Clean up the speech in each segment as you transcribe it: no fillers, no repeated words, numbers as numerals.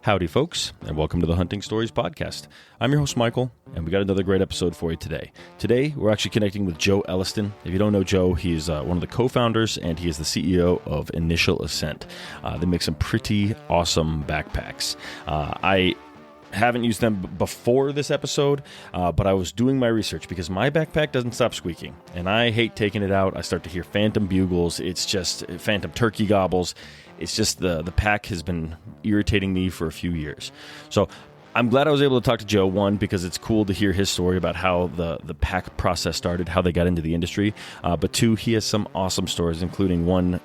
Howdy, folks, and welcome to the Hunting Stories podcast. I'm your host, Michael, and we got another great episode for you today. Today, we're actually connecting with Joe Elliston. If you don't know Joe, he's one of the co-founders, and he is the CEO of Initial Ascent. They make some pretty awesome backpacks. I haven't used them before this episode, but I was doing my research because my backpack doesn't stop squeaking, and I hate taking it out. I start to hear phantom bugles. It's just phantom turkey gobbles. It's just the pack has been irritating me for a few years. So I'm glad I was able to talk to Joe, one, because it's cool to hear his story about how the pack process started, how they got into the industry. But two, he has some awesome stories, including one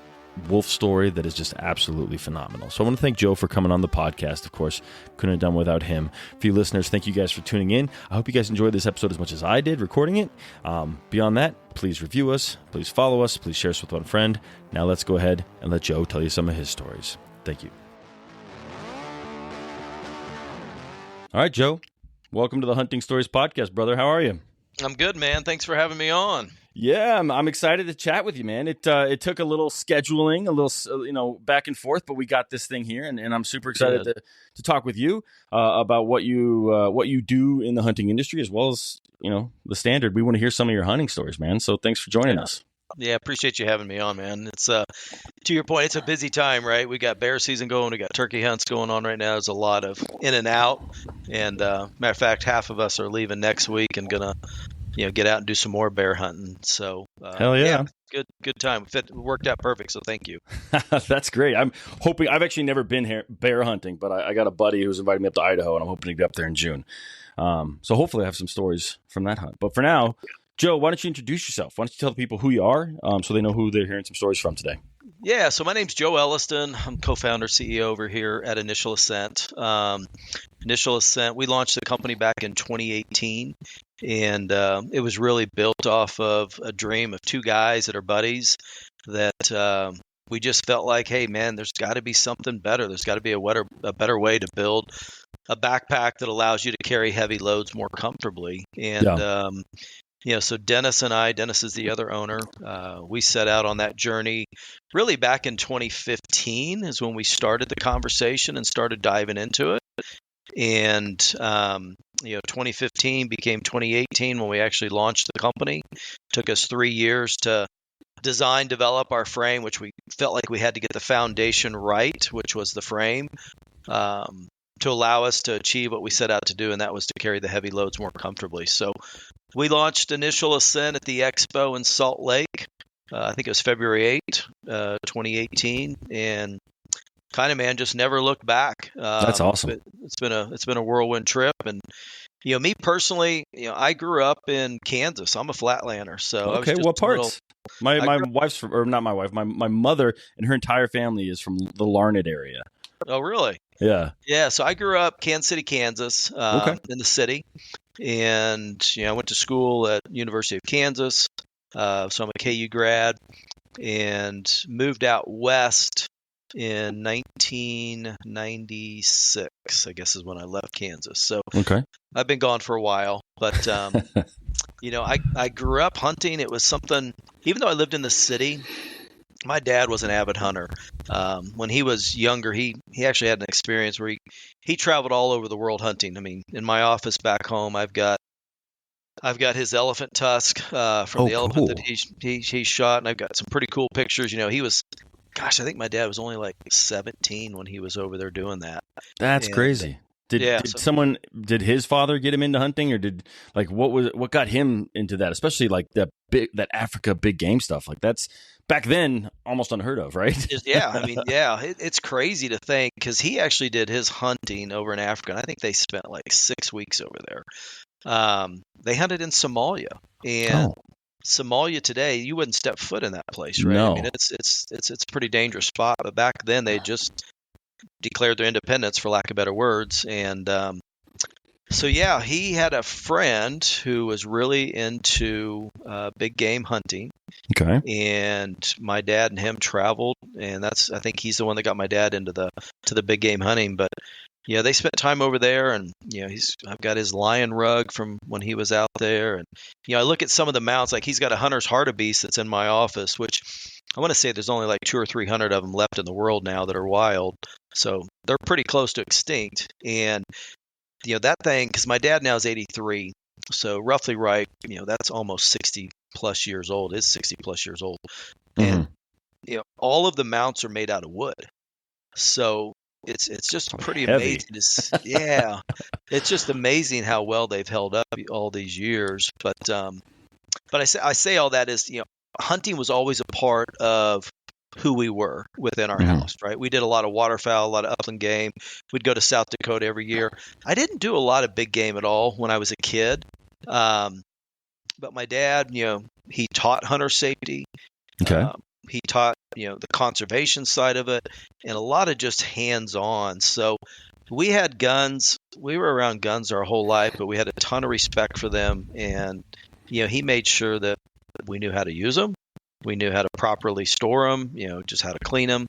wolf story that is just absolutely phenomenal. So I want to thank Joe for coming on the podcast. Of course, couldn't have done without him. For you listeners, thank you guys for tuning in. I hope you guys enjoyed this episode as much as I did recording it. Beyond that, please review us, please follow us, please share us with one friend. Now let's go ahead and let Joe tell you some of his stories. Thank you. All right, Joe, welcome to the Hunting Stories podcast, brother. How are you? I'm good, man. Thanks for having me on. Yeah, I'm excited to chat with you, man. It took a little scheduling, a little back and forth, but we got this thing here, and I'm super excited to talk with you about what you do in the hunting industry, as well as the standard. We want to hear some of your hunting stories, man. So thanks for joining us. Yeah, appreciate you having me on, man. It's to your point, it's a busy time, right? We got bear season going, we got turkey hunts going on right now. There's a lot of in and out, and matter of fact, half of us are leaving next week and gonna get out and do some more bear hunting. So hell yeah. Good time. It worked out perfect. So thank you. That's great. I'm hoping. I've actually never been here bear hunting, but I got a buddy who's invited me up to Idaho, and I'm hoping to get up there in June. So hopefully I have some stories from that hunt. But for now, Joe, why don't you introduce yourself? Why don't you tell the people who you are, so they know who they're hearing some stories from today? Yeah, so my name's Joe Elliston. I'm co-founder, CEO over here at Initial Ascent. Initial Ascent, we launched the company back in 2018, and it was really built off of a dream of two guys that are buddies that we just felt like, hey, man, there's got to be something better. There's got to be a better way to build a backpack that allows you to carry heavy loads more comfortably. And so Dennis is the other owner. We set out on that journey really back in 2015 is when we started the conversation and started diving into it. And, 2015 became 2018 when we actually launched the company. It took us 3 years to design, develop our frame, which we felt like we had to get the foundation right, which was the frame, to allow us to achieve what we set out to do, and that was to carry the heavy loads more comfortably. So we launched Initial Ascent at the Expo in Salt Lake. I think it was February 8th, 2018, and just never looked back. That's awesome. It's been a whirlwind trip, and me personally, I grew up in Kansas. I'm a flatlander, so okay. What parts? My wife's from, or not my wife. My mother and her entire family is from the Larned area. Oh, really? Yeah. Yeah. So I grew up Kansas City, Kansas, in the city. And, I went to school at University of Kansas. So I'm a KU grad and moved out west in 1996, I guess is when I left Kansas. So I've been gone for a while, but, I grew up hunting. It was something, even though I lived in the city, my dad was an avid hunter. When he was younger, he actually had an experience where he traveled all over the world hunting. I mean, in my office back home, I've got his elephant tusk from the elephant that he shot, and I've got some pretty cool pictures. He was, I think my dad was only like 17 when he was over there doing that. That's crazy. Did his father get him into hunting, or what got him into that? Especially like that Africa big game stuff. Like that's back then almost unheard of, right? It's crazy to think, because he actually did his hunting over in Africa, and I think they spent like 6 weeks over there. They hunted in Somalia, and Somalia today, you wouldn't step foot in that place, right? No. I mean, it's a pretty dangerous spot, but back then they just declared their independence, for lack of better words. And he had a friend who was really into big game hunting. Okay. And my dad and him traveled, and I think he's the one that got my dad into the big game hunting. But they spent time over there, and I've got his lion rug from when he was out there, and I look at some of the mounts, like he's got a hunter's hartebeest that's in my office, which I want to say there's only like 200 or 300 of them left in the world now that are wild. So they're pretty close to extinct. And, that thing, because my dad now is 83. So roughly right, that's almost 60 plus years old. It's 60 plus years old. And, all of the mounts are made out of wood. So it's just pretty Heavy. amazing. Yeah, it's just amazing how well they've held up all these years. But I say all that is, hunting was always a part of who we were within our house, right? We did a lot of waterfowl, a lot of upland game. We'd go to South Dakota every year. I didn't do a lot of big game at all when I was a kid. But my dad, he taught hunter safety. Okay. He taught, the conservation side of it, and a lot of just hands-on. So we had guns. We were around guns our whole life, but we had a ton of respect for them. And, he made sure that we knew how to use them. We knew how to properly store them, just how to clean them.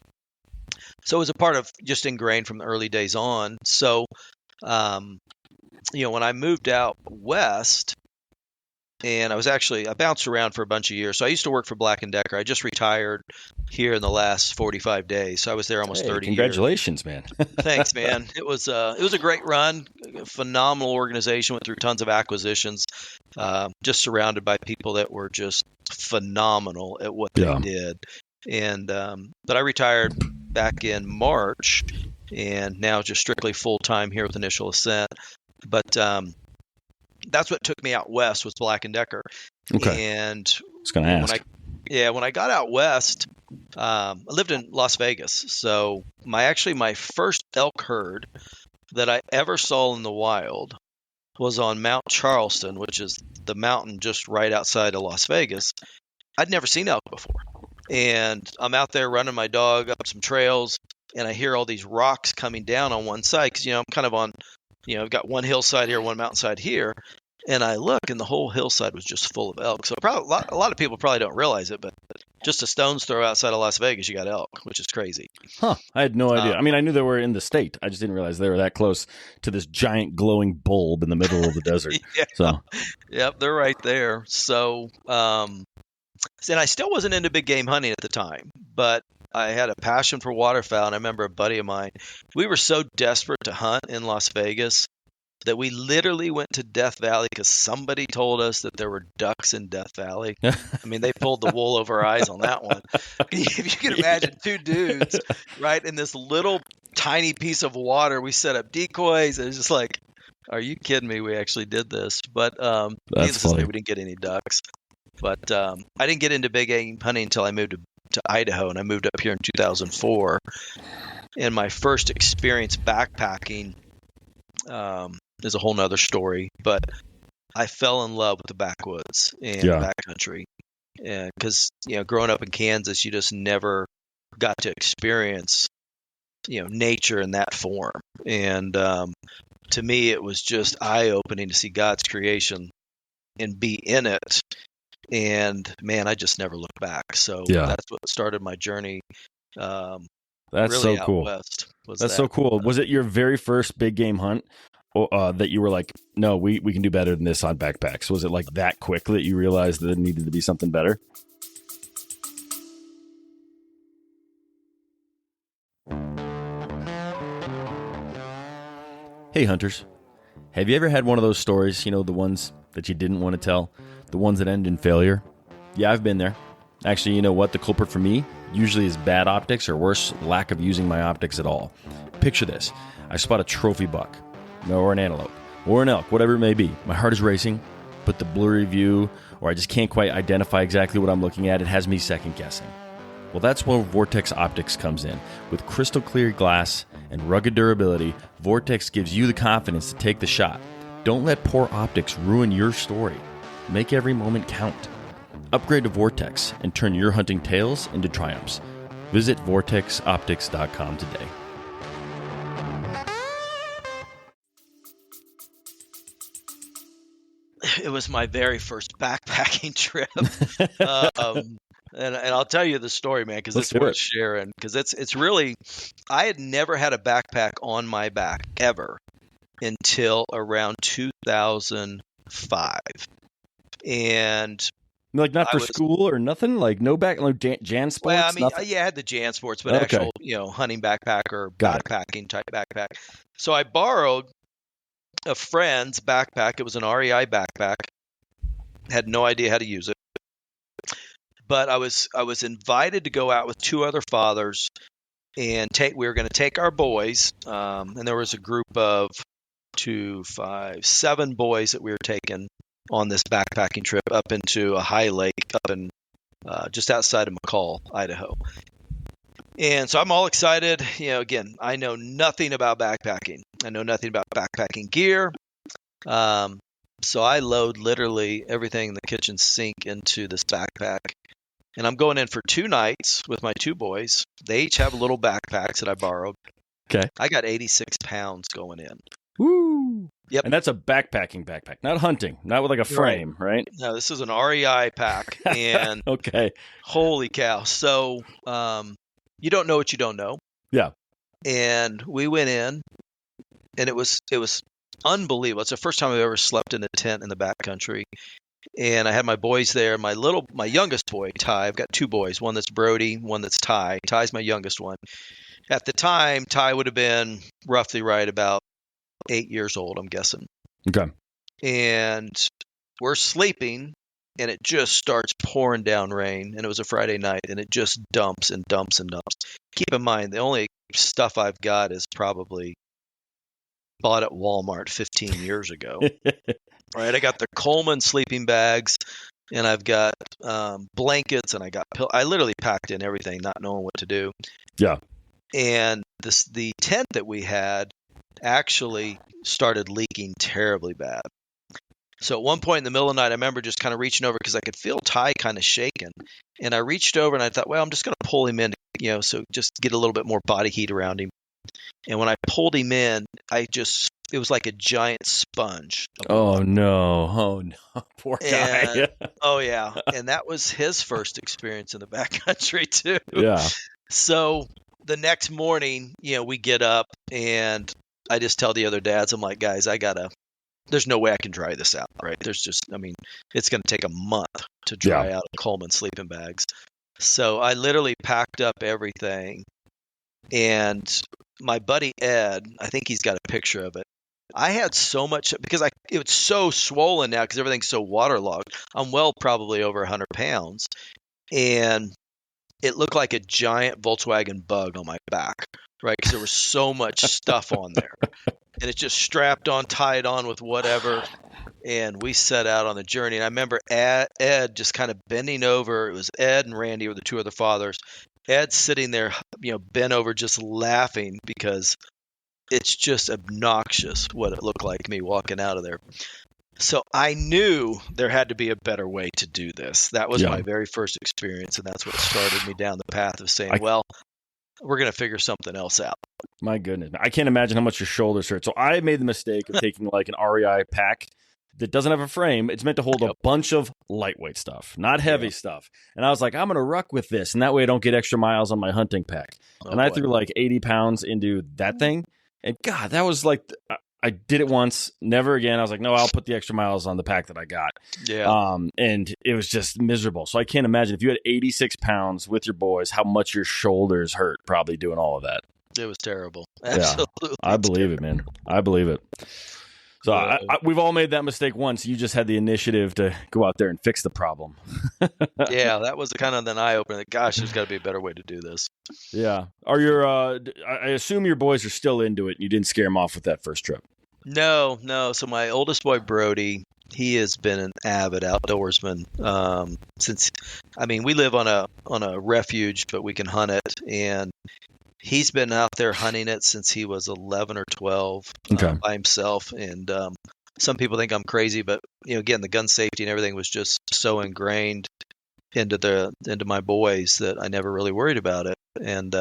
So it was a part of just ingrained from the early days on. So, when I moved out west, and I bounced around for a bunch of years. So I used to work for Black & Decker. I just retired here in the last 45 days. So I was there almost 30 congratulations, man. Thanks, man. It was a great run, phenomenal organization, went through tons of acquisitions, just surrounded by people that were just phenomenal at what they did. And but I retired back in March, and now just strictly full-time here with Initial Ascent. But that's what took me out west was Black & Decker. Okay. And I was going to ask. When I got out west, I lived in Las Vegas. So my first elk herd that I ever saw in the wild was on Mount Charleston, which is the mountain just right outside of Las Vegas. I'd never seen elk before. And I'm out there running my dog up some trails, and I hear all these rocks coming down on one side because, I'm kind of on, I've got one hillside here, one mountainside here. And I look, and the whole hillside was just full of elk. So probably a lot of people probably don't realize it, but just a stone's throw outside of Las Vegas, you got elk, which is crazy. Huh. I had no idea. I mean, I knew they were in the state. I just didn't realize they were that close to this giant glowing bulb in the middle of the desert. Yeah. So, yep, they're right there. So, and I still wasn't into big game hunting at the time, but I had a passion for waterfowl. And I remember a buddy of mine, we were so desperate to hunt in Las Vegas that we literally went to Death Valley because somebody told us that there were ducks in Death Valley. I mean, they pulled the wool over our eyes on that one. If you can imagine two dudes, right, in this little tiny piece of water, we set up decoys. It was just like, are you kidding me? We actually did this. But needless to say, we didn't get any ducks. But I didn't get into big game hunting until I moved to Idaho, and I moved up here in 2004. And my first experience backpacking is a whole nother story, but I fell in love with the backwoods and backcountry. Because, growing up in Kansas, you just never got to experience, nature in that form. And to me, it was just eye-opening to see God's creation and be in it. And, man, I just never looked back. So that's what started my journey. That's really so cool. West That's so cool. Was it your very first big game hunt that you were like, no, we can do better than this on backpacks? Was it like that quick that you realized that it needed to be something better? Hey, hunters. Have you ever had one of those stories, the ones that you didn't want to tell, the ones that end in failure? Yeah, I've been there. Actually, you know what? The culprit for me usually is bad optics, or worse, lack of using my optics at all. Picture this. I spot a trophy buck, or an antelope, or an elk, whatever it may be. My heart is racing, but the blurry view, or I just can't quite identify exactly what I'm looking at, it has me second guessing. Well, that's where Vortex Optics comes in. With crystal clear glass and rugged durability, Vortex gives you the confidence to take the shot. Don't let poor optics ruin your story. Make every moment count. Upgrade to Vortex and turn your hunting tales into triumphs. Visit vortexoptics.com today. It was my very first backpacking trip. And I'll tell you the story, man, because it's worth sharing. Because it's really, I had never had a backpack on my back ever until around 2005. And Like not I for was school or nothing? Like no Jan well, I sports, mean, nothing? yeah, I had the Jan Sports, but Okay, actual, hunting backpack or got it. backpacking type backpack. So I borrowed a friend's backpack. It was an REI backpack. Had no idea how to use it, but I was invited to go out with two other fathers and we were going to take our boys, and there was a group of 2, 5, 7 boys that we were taking on this backpacking trip up into a high lake up in just outside of McCall, Idaho. And so I'm all excited. Again, I know nothing about backpacking. I know nothing about backpacking gear. So I load literally everything in the kitchen sink into this backpack. And I'm going in for 2 nights with my 2 boys. They each have little backpacks that I borrowed. Okay. I got 86 pounds going in. Woo! Yep. And that's a backpacking backpack, not hunting, not with like a frame, right? No, this is an REI pack. And Okay. holy cow. So you don't know what you don't know. Yeah. And we went in, and it was unbelievable. It's the first time I've ever slept in a tent in the backcountry. And I had my boys there. My youngest boy, Ty. I've got 2 boys. One that's Brody, one that's Ty. Ty's my youngest one. At the time, Ty would have been roughly right about 8 years old, I'm guessing. Okay. And we're sleeping, and it just starts pouring down rain. And it was a Friday night, and it just dumps and dumps and dumps. Keep in mind, the only stuff I've got is probably bought at Walmart 15 years ago. Right, I got the Coleman sleeping bags, and I've got blankets, and I got I literally packed in everything, not knowing what to do. Yeah. And the tent that we had actually started leaking terribly bad. So at one point in the middle of the night, I remember just kind of reaching over because I could feel Ty kind of shaking, and I reached over and I thought, well, I'm just going to pull him in, so just get a little bit more body heat around him. And when I pulled him in, it was like a giant sponge. Oh no. Poor guy. Oh yeah. And that was his first experience in the backcountry too. Yeah. So the next morning, we get up, and I just tell the other dads, I'm like, guys, there's no way I can dry this out, right? It's going to take a month to dry out Coleman sleeping bags. So I literally packed up everything, and my buddy Ed, I think he's got a picture of it. I had so much because it's so swollen now because everything's so waterlogged. I'm probably over 100 pounds, and it looked like a giant Volkswagen Bug on my back, right? Because there was so much stuff on there, and it's just strapped on, tied on with whatever. And we set out on the journey. And I remember Ed just kind of bending over. It was Ed and Randy were the 2 other fathers. Ed sitting there, bent over, just laughing because it's just obnoxious what it looked like me walking out of there. So I knew there had to be a better way to do this. That was my very first experience, and that's what started me down the path of saying, we're going to figure something else out. My goodness. I can't imagine how much your shoulders hurt. So I made the mistake of taking like an REI pack that doesn't have a frame. It's meant to hold a bunch of lightweight stuff, not heavy stuff. And I was like, I'm going to ruck with this, and that way I don't get extra miles on my hunting pack. I threw like 80 pounds into that thing. And God, that was like, I did it once, never again. I was like, no, I'll put the extra miles on the pack that I got. Yeah. And it was just miserable. So I can't imagine if you had 86 pounds with your boys, how much your shoulders hurt probably doing all of that. It was terrible. Absolutely. Yeah, I believe it, man. I believe it. So we've all made that mistake once. You just had the initiative to go out there and fix the problem. Yeah, that was kind of an eye-opener. Gosh, there's got to be a better way to do this. Yeah. I assume your boys are still into it, and you didn't scare them off with that first trip. No. So my oldest boy, Brody, he has been an avid outdoorsman we live on a refuge, but we can hunt it, and he's been out there hunting it since he was 11 or 12 by himself. And some people think I'm crazy, but again, the gun safety and everything was just so ingrained into my boys that I never really worried about it. And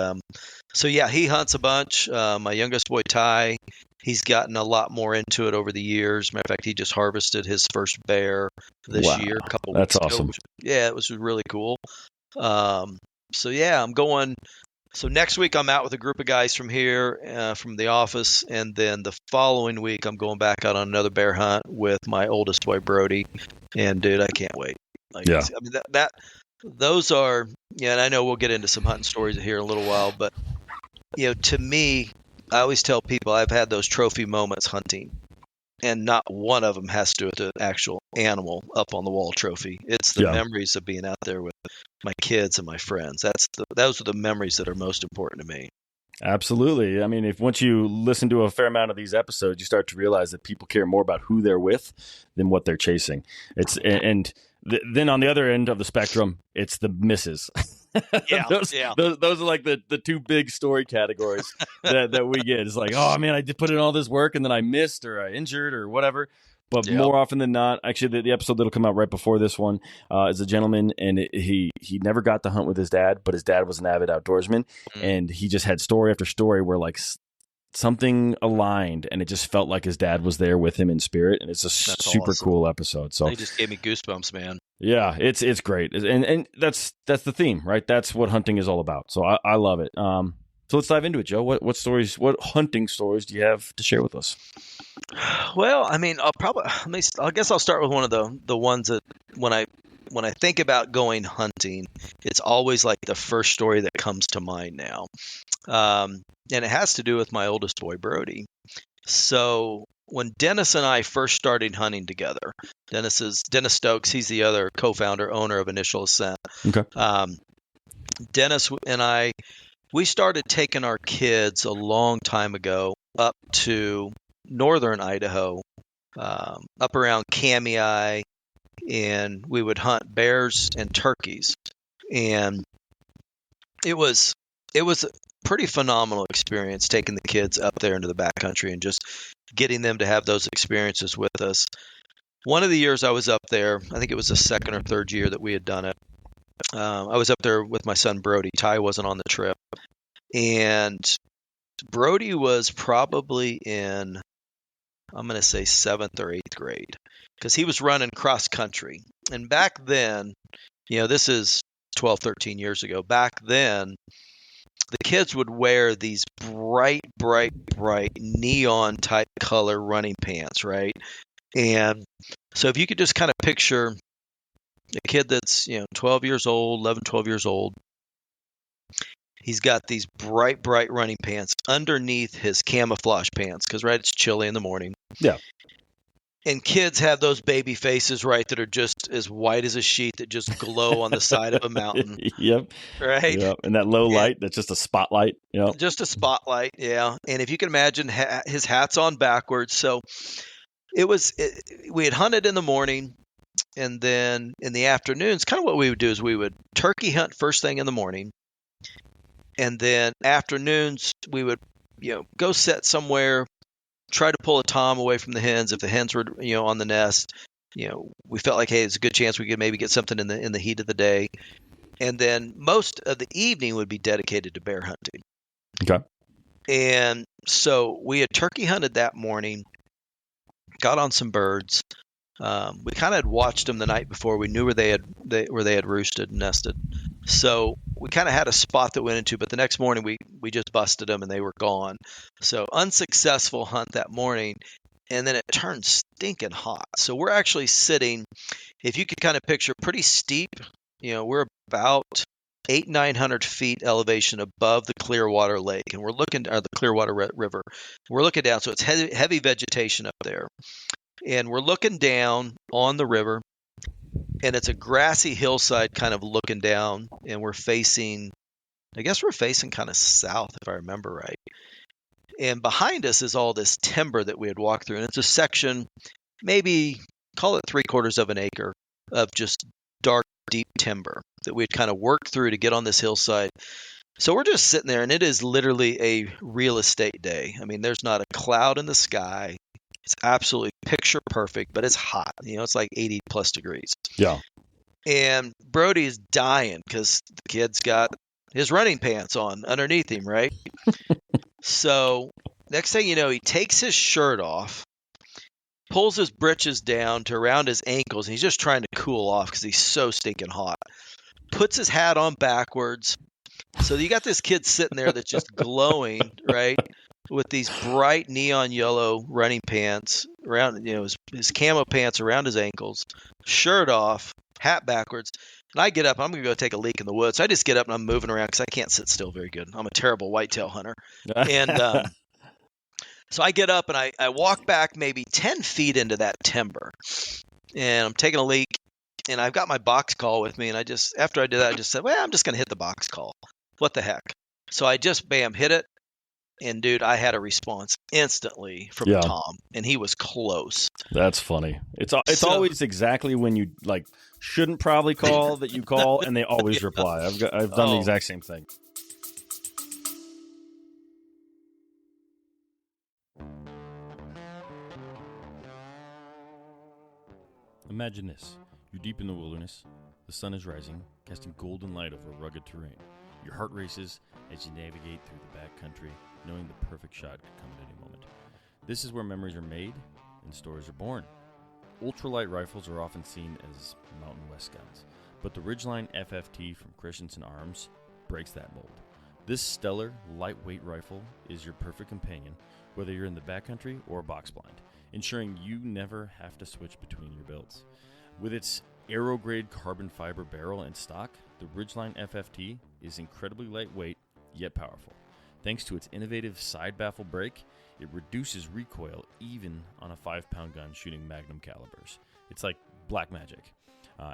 so yeah, he hunts a bunch. My youngest boy, Ty, he's gotten a lot more into it over the years. Matter of fact, he just harvested his first bear this year, a couple weeks ago. That's awesome. It was really cool. So yeah, I'm going. So next week I'm out with a group of guys from here, from the office, and then the following week I'm going back out on another bear hunt with my oldest boy, Brody. And dude, I can't wait. Like, Yeah. I mean, those are, yeah, and I know we'll get into some hunting stories here in a little while, but, to me, I always tell people I've had those trophy moments hunting, and not one of them has to do with the actual animal up on the wall trophy. It's the Yeah. memories of being out there with my kids and my friends. Those are the memories that are most important to me. Absolutely. I mean, if once you listen to a fair amount of these episodes, you start to realize that people care more about who they're with than what they're chasing. Then on the other end of the spectrum, it's the misses. Yeah, those are like the two big story categories that we get. It's like, oh man, I did put in all this work and then I missed or I injured or whatever. But Yep. more often than not, actually, the episode that'll come out right before this one is a gentleman, and he never got to hunt with his dad, but his dad was an avid outdoorsman, and he just had story after story where like something aligned, and it just felt like his dad was there with him in spirit, and it's a super awesome. Cool episode. So they just gave me goosebumps, man. Yeah, it's great, and that's the theme, right? That's what hunting is all about. So I love it. So let's dive into it, Joe. What hunting stories do you have to share with us? Well, I mean, I guess I'll start with one of the ones that when I think about going hunting, it's always like the first story that comes to mind now. And it has to do with my oldest boy, Brody. So when Dennis and I first started hunting together, Dennis Stokes, he's the other co-founder, owner of Initial Ascent. Okay. Dennis and I, we started taking our kids a long time ago up to northern Idaho, up around Kamei, and we would hunt bears and turkeys. And it was a pretty phenomenal experience taking the kids up there into the backcountry and just getting them to have those experiences with us. One of the years I was up there, I think it was the second or third year that we had done it. I was up there with my son Brody. Ty wasn't on the trip. And Brody was probably in, I'm going to say 7th or 8th grade, because he was running cross country. And back then, this is 12, 13 years ago. Back then, the kids would wear these bright, bright, bright neon type color running pants, right? And so if you could just kind of picture a kid that's, 12 years old, 11, 12 years old, he's got these bright, bright running pants underneath his camouflage pants because, right, it's chilly in the morning. Yeah. And kids have those baby faces, right, that are just as white as a sheet that just glow on the side of a mountain. Yep. Right? Yep. And that low light, that's just a spotlight. Yep. Just a spotlight, yeah. And if you can imagine, his hat's on backwards. So we had hunted in the morning, and then in the afternoons, kind of what we would do is we would turkey hunt first thing in the morning. And then afternoons, we would, go set somewhere, try to pull a tom away from the hens. If the hens were, on the nest, we felt like, hey, it's a good chance we could maybe get something in the heat of the day. And then most of the evening would be dedicated to bear hunting. Okay. And so we had turkey hunted that morning, got on some birds. We kind of had watched them the night before. We knew where they had roosted and nested. So we kind of had a spot that we went into, but the next morning we just busted them and they were gone. So unsuccessful hunt that morning, and then it turned stinking hot. So we're actually sitting, if you could kind of picture, pretty steep. We're about 800-900 feet elevation above the Clearwater Lake, and we're looking at the Clearwater River. We're looking down, so it's heavy vegetation up there. And we're looking down on the river, and it's a grassy hillside kind of looking down, and we're facing kind of south, if I remember right. And behind us is all this timber that we had walked through, and it's a section, maybe call it 3/4 of an acre of just dark, deep timber that we had kind of worked through to get on this hillside. So we're just sitting there, and it is literally a real estate day. I mean, there's not a cloud in the sky. It's absolutely picture perfect, but it's hot. It's like 80 plus degrees. Yeah. And Brody's dying because the kid's got his running pants on underneath him, right? So next thing you know, he takes his shirt off, pulls his britches down to around his ankles, and he's just trying to cool off because he's so stinking hot. Puts his hat on backwards. So you got this kid sitting there that's just glowing, right? With these bright neon yellow running pants around, his camo pants around his ankles, shirt off, hat backwards. And I get up, I'm going to go take a leak in the woods. So I just get up and I'm moving around because I can't sit still very good. I'm a terrible whitetail hunter. And so I get up and I walk back maybe 10 feet into that timber. And I'm taking a leak. And I've got my box call with me. And after I did that, I just said, well, I'm just going to hit the box call. What the heck? So I just, bam, hit it. And dude, I had a response instantly from Tom, and he was close. That's funny. It's always exactly when you like shouldn't probably call that you call, and they always reply. I've done the exact same thing. Imagine this: you're deep in the wilderness. The sun is rising, casting golden light over rugged terrain. Your heart races as you navigate through the backcountry, knowing the perfect shot could come at any moment. This is where memories are made and stories are born. Ultralight rifles are often seen as Mountain West guns, but the Ridgeline FFT from Christensen Arms breaks that mold. This stellar, lightweight rifle is your perfect companion, whether you're in the backcountry or box blind, ensuring you never have to switch between your builds. With its aero-grade carbon fiber barrel and stock, the Ridgeline FFT is incredibly lightweight, yet powerful. Thanks to its innovative side baffle brake, it reduces recoil even on a 5-pound gun shooting magnum calibers. It's like black magic.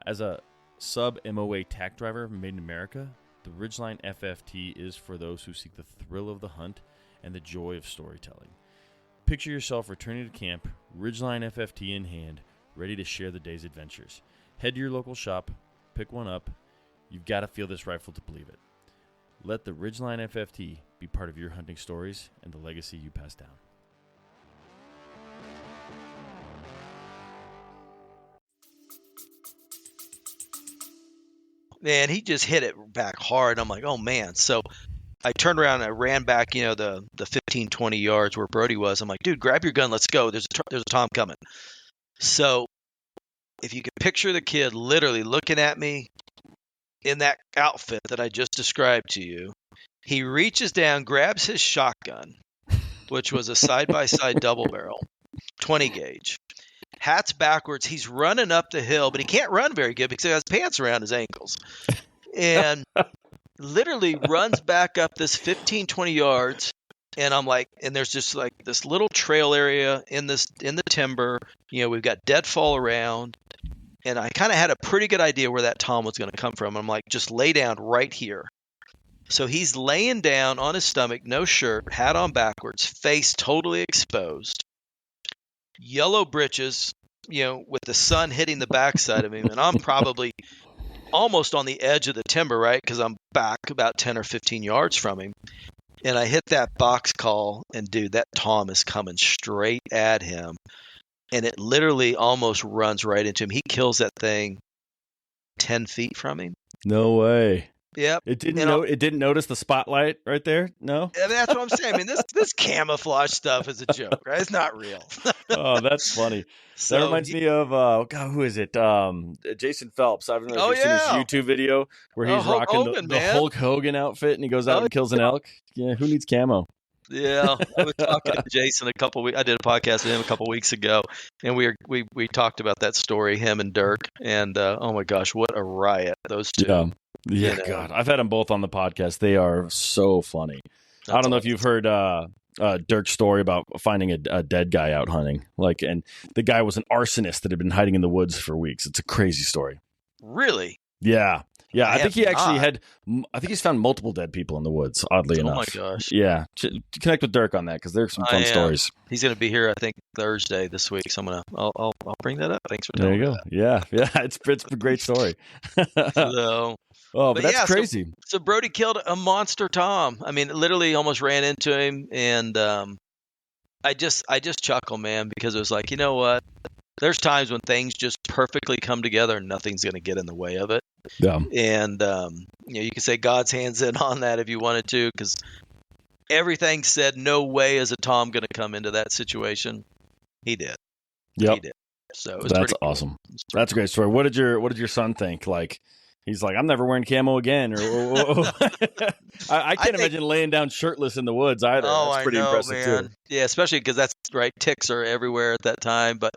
As a sub-MOA tack driver made in America, the Ridgeline FFT is for those who seek the thrill of the hunt and the joy of storytelling. Picture yourself returning to camp, Ridgeline FFT in hand, ready to share the day's adventures. Head to your local shop, pick one up. You've got to feel this rifle to believe it. Let the Ridgeline FFT be part of your hunting stories and the legacy you pass down. Man, he just hit it back hard. I'm like, oh, man. So I turned around and I ran back, the 15, 20 yards where Brody was. I'm like, dude, grab your gun. Let's go. There's a Tom coming. So if you could picture the kid literally looking at me in that outfit that I just described to you, he reaches down, grabs his shotgun, which was a side-by-side double barrel, 20 gauge. Hat's backwards. He's running up the hill, but he can't run very good because he has pants around his ankles. And literally runs back up this 15, 20 yards. And I'm like, and there's just like this little trail area in the timber. We've got deadfall around. And I kind of had a pretty good idea where that Tom was going to come from. I'm like, just lay down right here. So he's laying down on his stomach, no shirt, hat on backwards, face totally exposed, yellow breeches, with the sun hitting the backside of him. And I'm probably almost on the edge of the timber, right? Because I'm back about 10 or 15 yards from him. And I hit that box call, and dude, that Tom is coming straight at him. And it literally almost runs right into him. He kills that thing 10 feet from him. No way. Yep. It didn't notice the spotlight right there? No? Yeah, that's what I'm saying. I mean, this camouflage stuff is a joke, right? It's not real. Oh, that's funny. That reminds me of, who is it? Jason Phelps. I don't know if you've seen his YouTube video where he's rocking the Hulk Hogan outfit and he goes out and kills an elk. Yeah, who needs camo? Yeah, I was talking to Jason a couple weeks. I did a podcast with him a couple weeks ago, and we talked about that story, him and Dirk, and oh my gosh, what a riot those two! Yeah, God, I've had them both on the podcast. They are so funny. I don't know if you've heard Dirk's story about finding a dead guy out hunting, and the guy was an arsonist that had been hiding in the woods for weeks. It's a crazy story. Really? Yeah. Yeah, I think he's found multiple dead people in the woods, oddly enough. Oh, my gosh. Yeah. Connect with Dirk on that because there's some fun stories. He's going to be here, I think, Thursday this week, so I'll bring that up. Thanks for telling me that. There you go. Yeah. It's a great story. But that's crazy. So Brody killed a monster Tom. I mean, literally almost ran into him, and I just chuckle, man, because it was like, you know what? There's times when things just perfectly come together and nothing's going to get in the way of it. Yeah. And, you can say God's hands in on that if you wanted to, because everything said no way is a Tom going to come into that situation. He did. Yep. He did. So that's awesome. That's a great story. What did your son think? He's like, I'm never wearing camo again. I can't imagine laying down shirtless in the woods either. Oh, that's pretty impressive man. Too. Yeah, especially because that's right. Ticks are everywhere at that time. But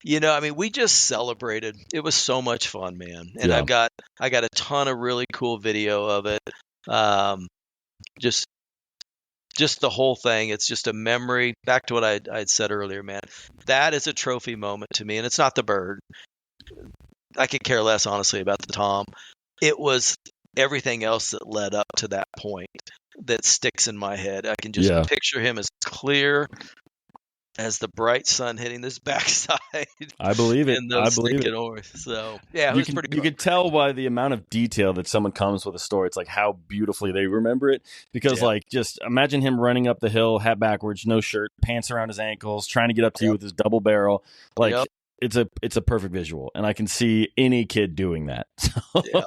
I mean, we just celebrated. It was so much fun, man. And Yeah. I got a ton of really cool video of it. Um, just the whole thing. It's just a memory. Back to what I'd said earlier, man. That is a trophy moment to me, and it's not the bird. I could care less, honestly, about the tom. It was everything else that led up to that point that sticks in my head. I can just Yeah. picture him as clear as the bright sun hitting this backside I believe it. in I those believe stinking it. oars. So yeah, it You was can pretty you cool. can tell by the amount of detail that someone comes with a story. It's like how beautifully they remember it. Because Yeah. like just imagine him running up the hill, hat backwards, no shirt, pants around his ankles, trying to get up to you Yep. with his double barrel. Like Yep. it's a perfect visual, and I can see any kid doing that. Yeah.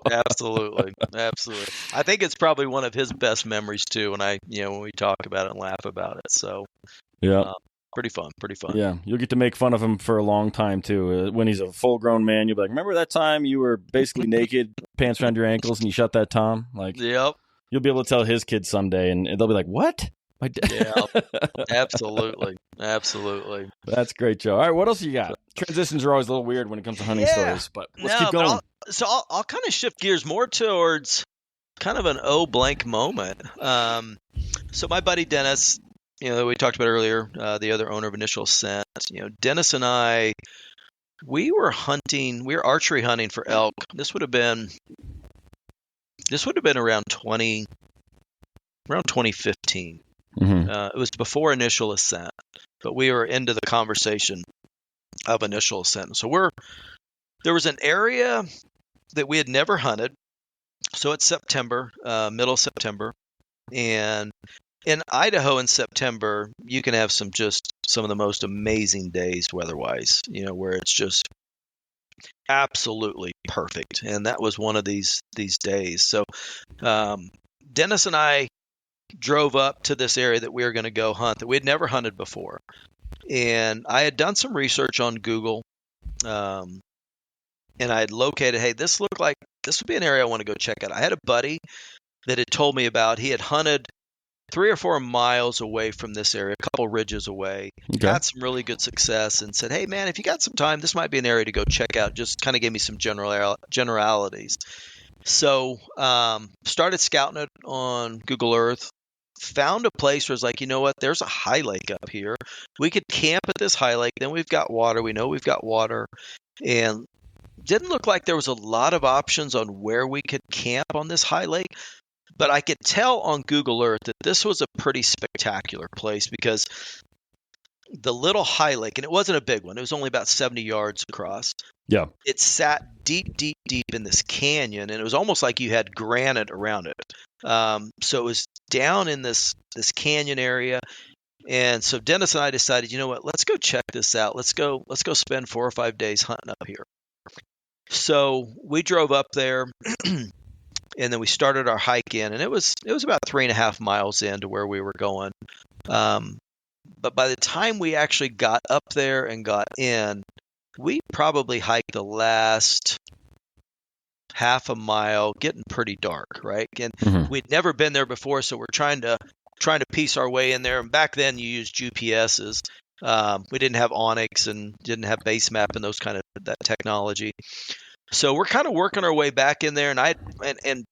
Absolutely. Absolutely. I think it's probably one of his best memories too when we talk about it and laugh about it. So Yeah. pretty fun. Pretty fun. Yeah, you'll get to make fun of him for a long time too. When he's a full-grown man, you'll be like, "Remember that time you were basically naked, pants around your ankles, and you shot that tom?" Like, Yep. you'll be able to tell his kids someday, and they'll be like, "What?" My Yeah. Absolutely. Absolutely. That's great, Joe. All right, what else you got? Transitions are always a little weird when it comes to hunting Yeah. stories, but let's keep going. I'll kind of shift gears more towards kind of an blank moment. So my buddy Dennis, that we talked about earlier, the other owner of Initial Ascent, Dennis and I, we were archery hunting for elk. This would have been around 2015. Mm-hmm. It was before Initial Ascent, but we were into the conversation of Initial Ascent. So there was an area that we had never hunted. So it's September, middle September, and in Idaho in September, you can have some of the most amazing days weather-wise, where it's just absolutely perfect. And that was one of these days. So Dennis and I drove up to this area that we were going to go hunt that we had never hunted before. And I had done some research on Google, and I had located, hey, this looked like this would be an area I want to go check out. I had a buddy that had told me about, he had hunted 3 or 4 miles away from this area, a couple ridges away, had some really good success, and said, hey, man, if you got some time, this might be an area to go check out. Just kind of gave me some generalities. So started scouting it on Google Earth, found a place where it's like, you know what, there's a high lake up here. We could camp at this high lake. Then we've got water. We know we've got water. And didn't look like there was a lot of options on where we could camp on this high lake. But I could tell on Google Earth that this was a pretty spectacular place because the little high lake, and it wasn't a big one, it was only about 70 yards across. Yeah. It sat deep, deep, deep in this canyon, and it was almost like you had granite around it. So it was down in this canyon area. And so Dennis and I decided, you know what, let's go check this out. Let's go spend 4 or 5 days hunting up here. So we drove up there. And then we started our hike in, and it was about 3.5 miles into where we were going. But by the time we actually got up there and got in, we probably hiked the last half a mile, getting pretty dark, right? And we'd never been there before, so we're trying to piece our way in there. And back then, you used GPSs. We didn't have Onyx and didn't have base map and those kind of that technology. So we're kind of working our way back in there, and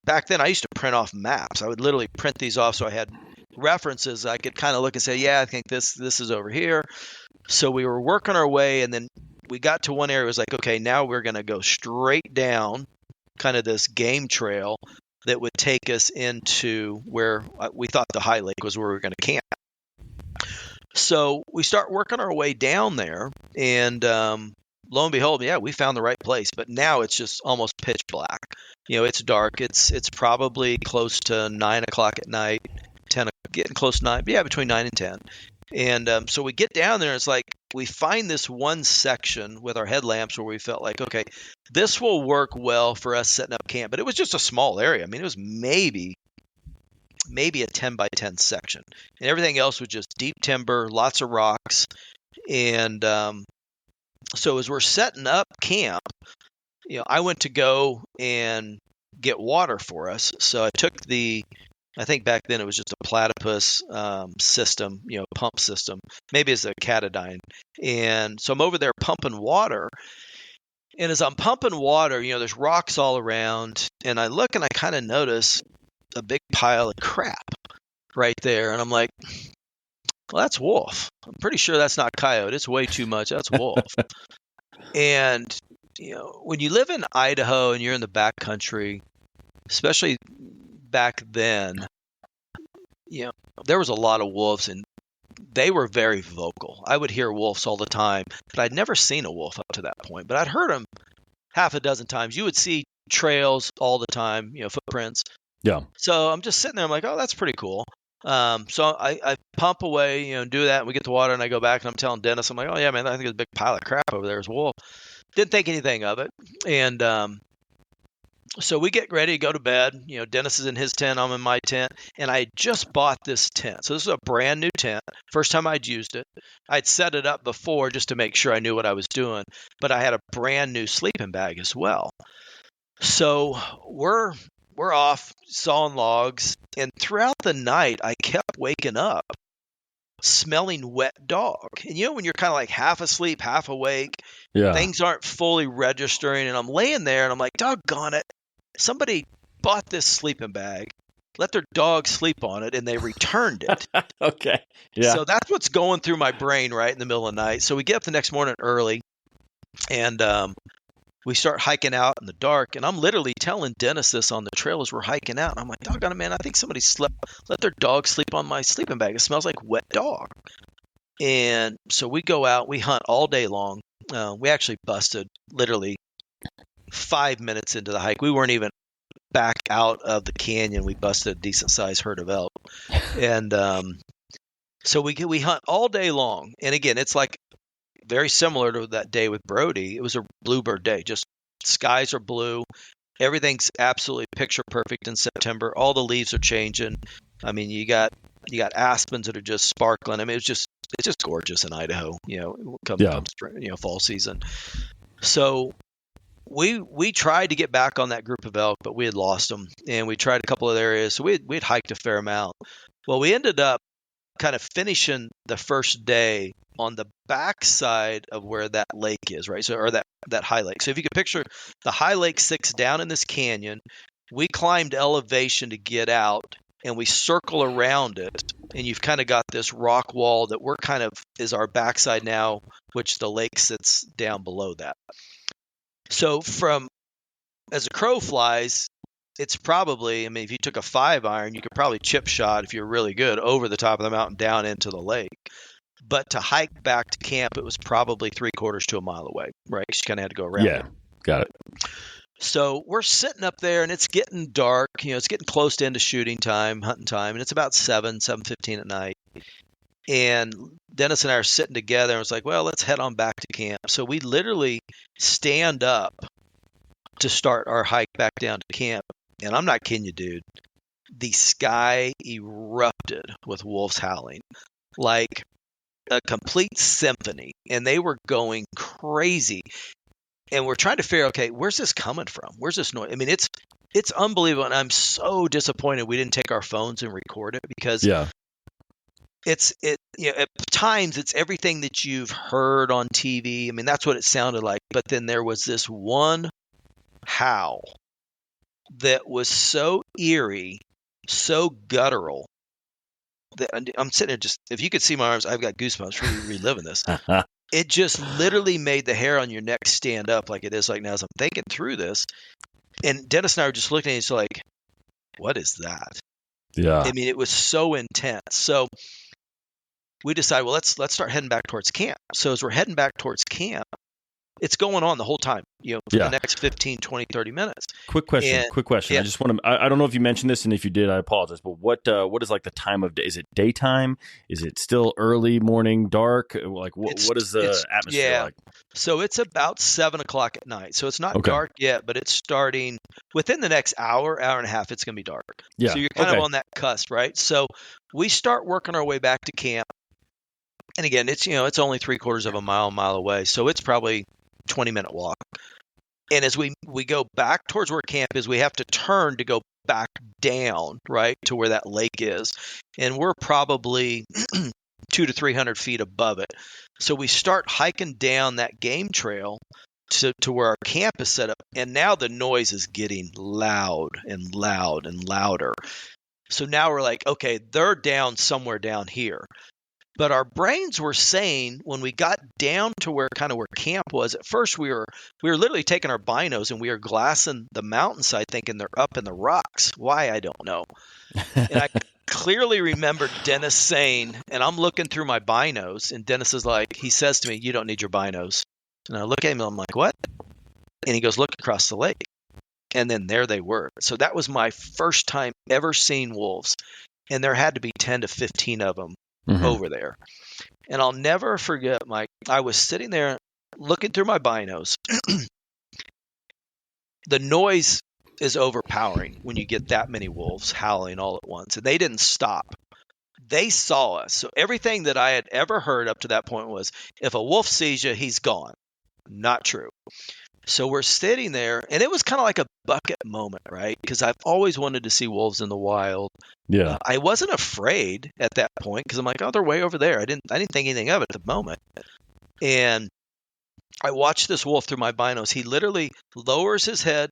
back then I used to print off maps. I would literally print these off so I had references. I could kind of look and say, yeah, I think this is over here. So we were working our way, and then we got to one area. It was like, okay, now we're going to go straight down kind of this game trail that would take us into where we thought the high lake was where we were going to camp. So we start working our way down there, and lo and behold, yeah, we found the right place. But now it's just almost pitch black. It's dark. It's probably close to 9 o'clock at night, getting close to 9. Yeah, between 9 and 10. And so we get down there, and it's like we find this one section with our headlamps where we felt like, okay, this will work well for us setting up camp. But it was just a small area. I mean, it was maybe a 10 by 10 section, and everything else was just deep timber, lots of rocks, and so as we're setting up camp, I went to go and get water for us. So I took the I think back then it was just a platypus system, pump system. Maybe it's a catadine. And so I'm over there pumping water. And as I'm pumping water, there's rocks all around. And I look and I kind of notice a big pile of crap right there. And I'm like, well, that's wolf. I'm pretty sure that's not coyote. It's way too much. That's wolf. And, when you live in Idaho and you're in the backcountry, especially back then, there was a lot of wolves and they were very vocal. I would hear wolves all the time, but I'd never seen a wolf up to that point. But I'd heard them half a dozen times. You would see trails all the time, footprints. Yeah. So I'm just sitting there. I'm like, oh, that's pretty cool. So I pump away, do that. And we get the water and I go back and I'm telling Dennis, I'm like, oh yeah, man, I think there's a big pile of crap over there. There's a wolf. Didn't think anything of it. And, so we get ready to go to bed. Dennis is in his tent. I'm in my tent. And I had just bought this tent. So this is a brand new tent. First time I'd used it. I'd set it up before just to make sure I knew what I was doing. But I had a brand new sleeping bag as well. So we're off sawing logs. And throughout the night, I kept waking up smelling wet dog. And when you're kind of like half asleep, half awake, things aren't fully registering. And I'm laying there and I'm like, doggone it. Somebody bought this sleeping bag, let their dog sleep on it, and they returned it. Okay. Yeah. So that's what's going through my brain right in the middle of the night. So we get up the next morning early, and we start hiking out in the dark. And I'm literally telling Dennis this on the trail as we're hiking out. And I'm like, doggone it, man, I think somebody let their dog sleep on my sleeping bag. It smells like wet dog. And so we go out, we hunt all day long. We actually busted literally 5 minutes into the hike. We weren't even back out of the canyon. We busted a decent sized herd of elk. And so we hunt all day long. And again, it's like very similar to that day with Brody. It was a bluebird day. Just skies are blue. Everything's absolutely picture perfect in September. All the leaves are changing. I mean, you got aspens that are just sparkling. I mean, it's just gorgeous in Idaho, come spring, fall season. So we tried to get back on that group of elk, but we had lost them, and we tried a couple of areas. So we'd hiked a fair amount. Well, we ended up kind of finishing the first day on the backside of where that lake is, right? So, or that high lake. So if you could picture the high lake sits down in this canyon, we climbed elevation to get out, and we circle around it, and you've kind of got this rock wall that we're kind of is our backside now, which the lake sits down below that. So as a crow flies, it's probably, I mean, if you took a 5-iron, you could probably chip shot, if you're really good, over the top of the mountain down into the lake. But to hike back to camp, it was probably 3/4 to a mile away, right? Because you kind of had to go around. Yeah, got it. So we're sitting up there, and it's getting dark. It's getting close to into shooting time, hunting time, and it's about 7:15 at night. And Dennis and I are sitting together, and it's like, well, let's head on back to camp. So we literally stand up to start our hike back down to camp. And I'm not kidding you, dude. The sky erupted with wolves howling like a complete symphony. And they were going crazy. And we're trying to figure out, okay, where's this coming from? Where's this noise? I mean, it's unbelievable. And I'm so disappointed we didn't take our phones and record it, because at times it's everything that you've heard on TV. I mean, that's what it sounded like. But then there was this one howl that was so eerie, so guttural, that I'm sitting there just, if you could see my arms, I've got goosebumps reliving this. It just literally made the hair on your neck stand up like it is like now as I'm thinking through this. And Dennis and I were just looking at each other like, what is that? Yeah. I mean, it was so intense. So we decided, well, let's start heading back towards camp. So as we're heading back towards camp, it's going on the whole time, for the next 15, 20, 30 minutes. Quick question. Yeah. I just want to, I don't know if you mentioned this, and if you did, I apologize, but what is like the time of day? Is it daytime? Is it still early morning, dark? Like what is the atmosphere like? So it's about 7:00 at night. So it's not dark yet, but it's starting within the next hour and a half, it's going to be dark. Yeah. So you're kind of on that cusp, right? So we start working our way back to camp. And again, it's only 3/4 of a mile away. So it's probably 20-minute walk. And as we go back towards where camp is, we have to turn to go back down, right, to where that lake is. And we're probably 200 to 300 feet above it. So we start hiking down that game trail to where our camp is set up. And now the noise is getting loud and loud and louder. So now we're like, okay, they're down somewhere down here. But our brains were saying when we got down to where camp was, at first we were literally taking our binos and we were glassing the mountainside thinking they're up in the rocks. Why, I don't know. And I clearly remember Dennis saying, and I'm looking through my binos, and Dennis is like, he says to me, "You don't need your binos." And I look at him and I'm like, "What?" And he goes, "Look across the lake." And then there they were. So that was my first time ever seeing wolves. And there had to be 10 to 15 of them over there. And I'll never forget, Mike, I was sitting there looking through my binos. The noise is overpowering when you get that many wolves howling all at once. And they didn't stop. They saw us. So everything that I had ever heard up to that point was, if a wolf sees you, he's gone. Not true. So we're sitting there, and it was kind of like a bucket moment, right? Because I've always wanted to see wolves in the wild. Yeah. I wasn't afraid at that point because I'm like, oh, they're way over there. I didn't think anything of it at the moment. And I watched this wolf through my binos. He literally lowers his head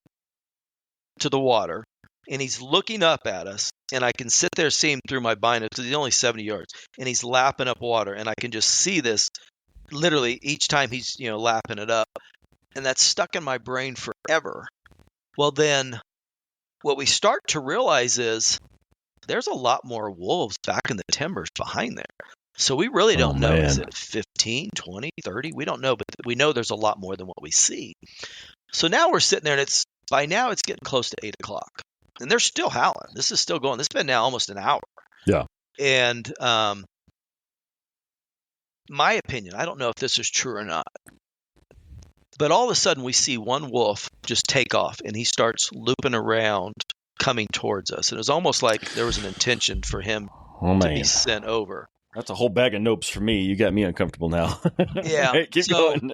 to the water, and he's looking up at us. And I can sit there, see him through my binos because he's only 70 yards, and he's lapping up water. And I can just see this literally each time he's lapping it up. And that's stuck in my brain forever. Well, then what we start to realize is there's a lot more wolves back in the timbers behind there. So we really don't know. Is it 15, 20, 30? We don't know, but we know there's a lot more than what we see. So now we're sitting there, and by now it's getting close to 8 o'clock. And they're still howling. This is still going. This has been now almost an hour. Yeah. And my opinion, I don't know if this is true or not, but all of a sudden we see one wolf just take off, and he starts looping around coming towards us. And it was almost like there was an intention for him to be sent over. That's a whole bag of nopes for me. You got me uncomfortable now. Yeah. Right, keep going.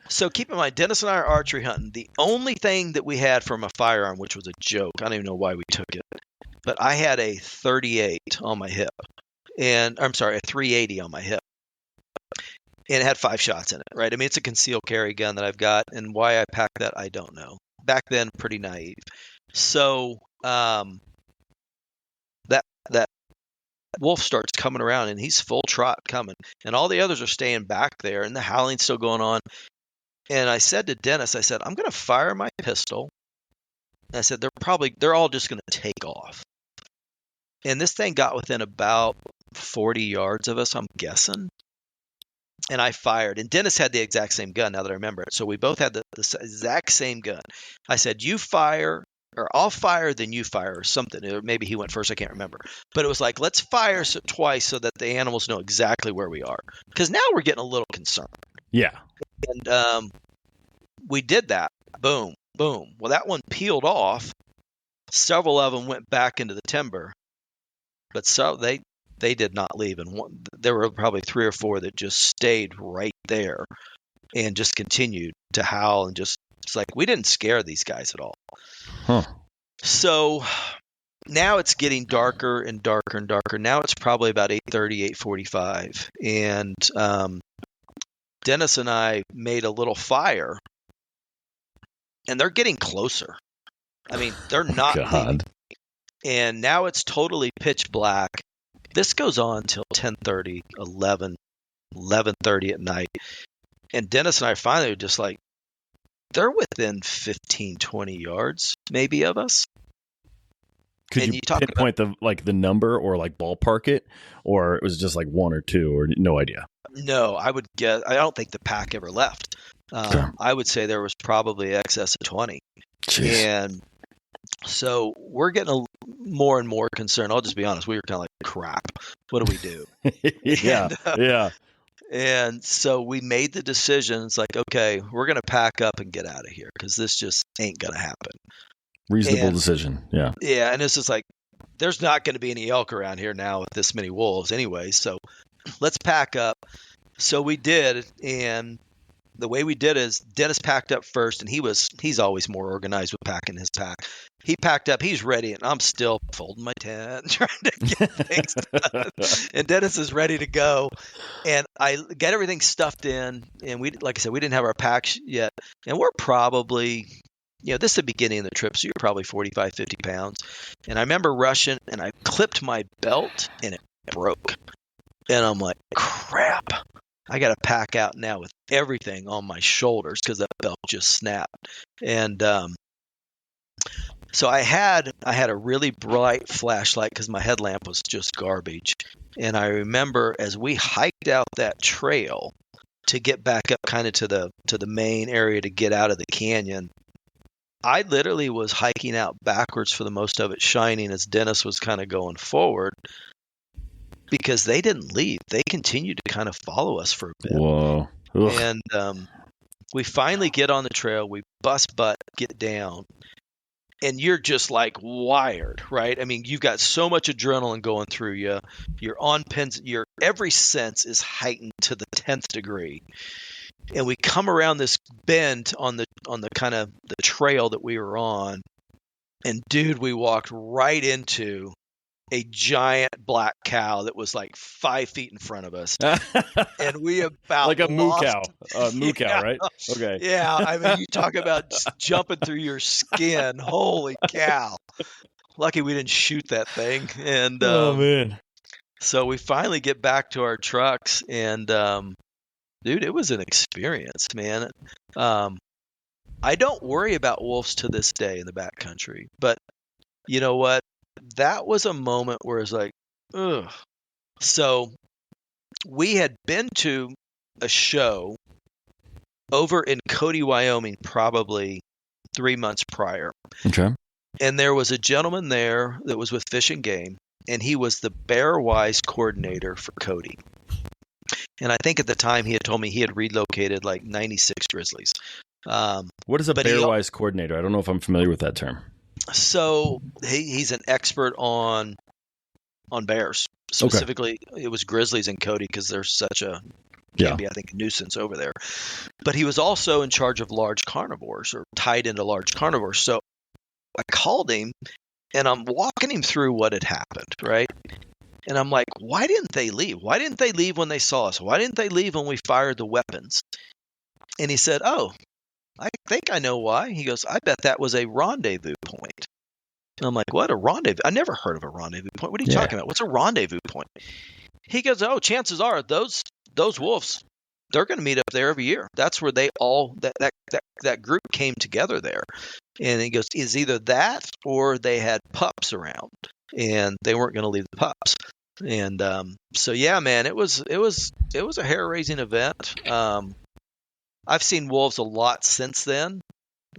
So keep in mind, Dennis and I are archery hunting. The only thing that we had from a firearm, which was a joke, I don't even know why we took it, but I had a 38 on my hip. A 380 on my hip. And it had 5 shots in it, right? I mean, it's a concealed carry gun that I've got, and why I packed that, I don't know. Back then, pretty naive. So that wolf starts coming around, and he's full trot coming, and all the others are staying back there, and the howling's still going on. And I said to Dennis, I'm going to fire my pistol. And I said, they're all just going to take off. And this thing got within about 40 yards of us, I'm guessing. And I fired. And Dennis had the exact same gun, now that I remember it. So we both had the exact same gun. I said, you fire, or I'll fire, then you fire, or something. Or maybe he went first, I can't remember. But it was like, let's fire twice so that the animals know exactly where we are. Because now we're getting a little concerned. Yeah. And we did that. Boom, boom. Well, that one peeled off. Several of them went back into the timber. But so they did not leave, and there were probably 3 or 4 that just stayed right there and just continued to howl, and it's like we didn't scare these guys at all. Huh. So now it's getting darker and darker and darker. Now it's probably about 8:30, 8:45, and Dennis and I made a little fire, and they're getting closer. I mean, they're not leaving. And now it's totally pitch black. This goes on till 10:30, 11:30 at night. And Dennis and I finally were just like, they're within 15, 20 yards maybe of us. Could you pinpoint the number or like ballpark it? Or it was just like 1 or 2 or no idea? No, I would guess. I don't think the pack ever left. Sure. I would say there was probably excess of 20. Jeez. And so we're getting more and more concerned. I'll just be honest. We were kind of like, crap, what do we do? Yeah. Yeah. And so we made the decision. It's like, okay, we're going to pack up and get out of here because this just ain't going to happen. Reasonable decision. Yeah. Yeah. And it's just like, there's not going to be any elk around here now with this many wolves anyway. So let's pack up. So we did. And the way we did is Dennis packed up first, and he's always more organized with packing his pack. He packed up, he's ready, and I'm still folding my tent, trying to get things done. And Dennis is ready to go. And I got everything stuffed in, and like I said, we didn't have our packs yet. And we're probably, this is the beginning of the trip, so you're probably 45, 50 pounds. And I remember rushing, and I clipped my belt, and it broke. And I'm like, crap. I got to pack out now with everything on my shoulders because that belt just snapped. And so I had a really bright flashlight because my headlamp was just garbage. And I remember as we hiked out that trail to get back up kind of to the main area to get out of the canyon, I literally was hiking out backwards for the most of it, shining as Dennis was kind of going forward. Because they didn't leave. They continued to kind of follow us for a bit. Whoa. Ugh. And we finally get on the trail. We bust butt, get down. And you're just like wired, right? I mean, you've got so much adrenaline going through you. You're on pins. Your every sense is heightened to the 10th degree. And we come around this bend on the kind of the trail that we were on. And dude, we walked right into a giant black cow that was like 5 feet in front of us. And we about like a moo cow. Moo yeah. cow, right? Okay. Yeah. I mean, you talk about jumping through your skin. Holy cow. Lucky we didn't shoot that thing. And oh, man. So we finally get back to our trucks. And dude, it was an experience, man. I don't worry about wolves to this day in the backcountry. But you know what? That was a moment where it's like, ugh. So we had been to a show over in Cody, Wyoming, probably 3 months prior. Okay. And there was a gentleman there that was with Fish and Game, and he was the Bear Wise coordinator for Cody. And I think at the time he had told me he had relocated like 96 grizzlies. What is a Bear Wise coordinator? I don't know if I'm familiar with that term. So he's an expert on bears. Specifically, It was grizzlies in Cody because there's such a can be, I think, a nuisance over there. But he was also in charge of large carnivores or tied into large carnivores. So I called him and I'm walking him through what had happened, right? And I'm like, why didn't they leave? Why didn't they leave when they saw us? Why didn't they leave when we fired the weapons? And he said, oh, I think I know why. He goes, I bet that was a rendezvous point. And I'm like, what? A rendezvous? I never heard of a rendezvous point. What are you talking about? What's a rendezvous point? He goes, oh, chances are those wolves, they're going to meet up there every year. That's where they all, that group came together there. And he goes, is either that or they had pups around and they weren't going to leave the pups. And so, yeah, man, it was a hair-raising event. I've seen wolves a lot since then,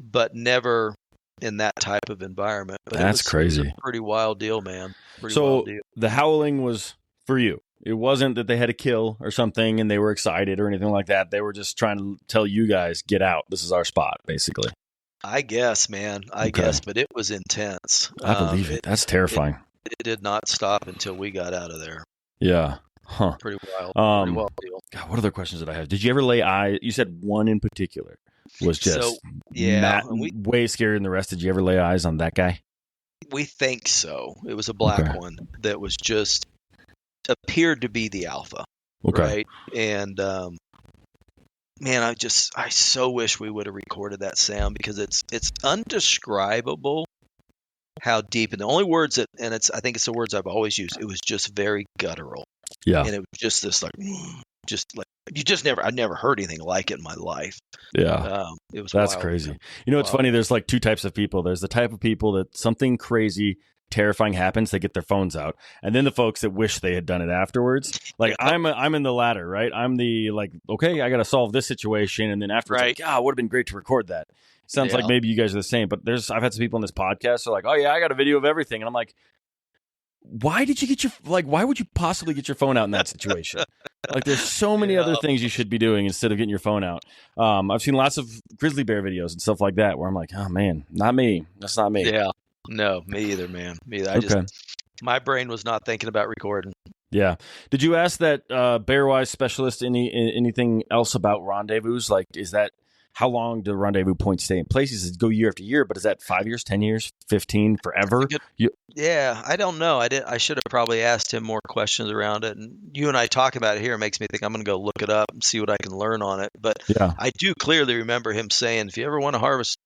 but never in that type of environment. But that's crazy. It was a pretty wild deal, man. So the howling was for you. It wasn't that they had a kill or something and they were excited or anything like that. They were just trying to tell you guys, get out. This is our spot, basically. I guess, man. I guess, but it was intense. I believe it. That's terrifying. It did not stop until we got out of there. Yeah. Huh. Pretty wild. Pretty wild deal. God, what other questions did I have? Did you ever lay eyes? You said one in particular was just way scarier than the rest. Did you ever lay eyes on that guy? We think so. It was a black one that was just appeared to be the alpha. Okay. Right. And man, I so wish we would have recorded that sound because it's undescribable how deep. And the only words that, and I think it's the words I've always used. It was just very guttural. Yeah. And it was just this like I never heard anything like it in my life. Yeah. It was That's wild, crazy. Man. You know, it's funny. There's like two types of people. There's the type of people that something crazy, terrifying happens, they get their phones out. And then the folks that wish they had done it afterwards. Like I'm in the latter, right? I'm the like, okay, I got to solve this situation. And then afterwards, like, it would have been great to record that. Sounds like maybe you guys are the same, but I've had some people on this podcast who are like, oh yeah, I got a video of everything. And I'm like, why would you possibly get your phone out in that situation? Like there's so many other things you should be doing instead of getting your phone out. I've seen lots of grizzly bear videos and stuff like that where I'm like, oh man, not me. That's not me. Yeah. No, me either, man. Me either. My brain was not thinking about recording. Yeah. Did you ask that bear-wise specialist anything else about rendezvous? Like, is that how long do rendezvous points stay in place? Does it go year after year? But is that 5 years, 10 years, 15, forever? Yeah, I don't know. I should have probably asked him more questions around it. And you and I talk about it here makes me think I'm going to go look it up and see what I can learn on it. But Yeah. I do clearly remember him saying, if you ever want to harvest,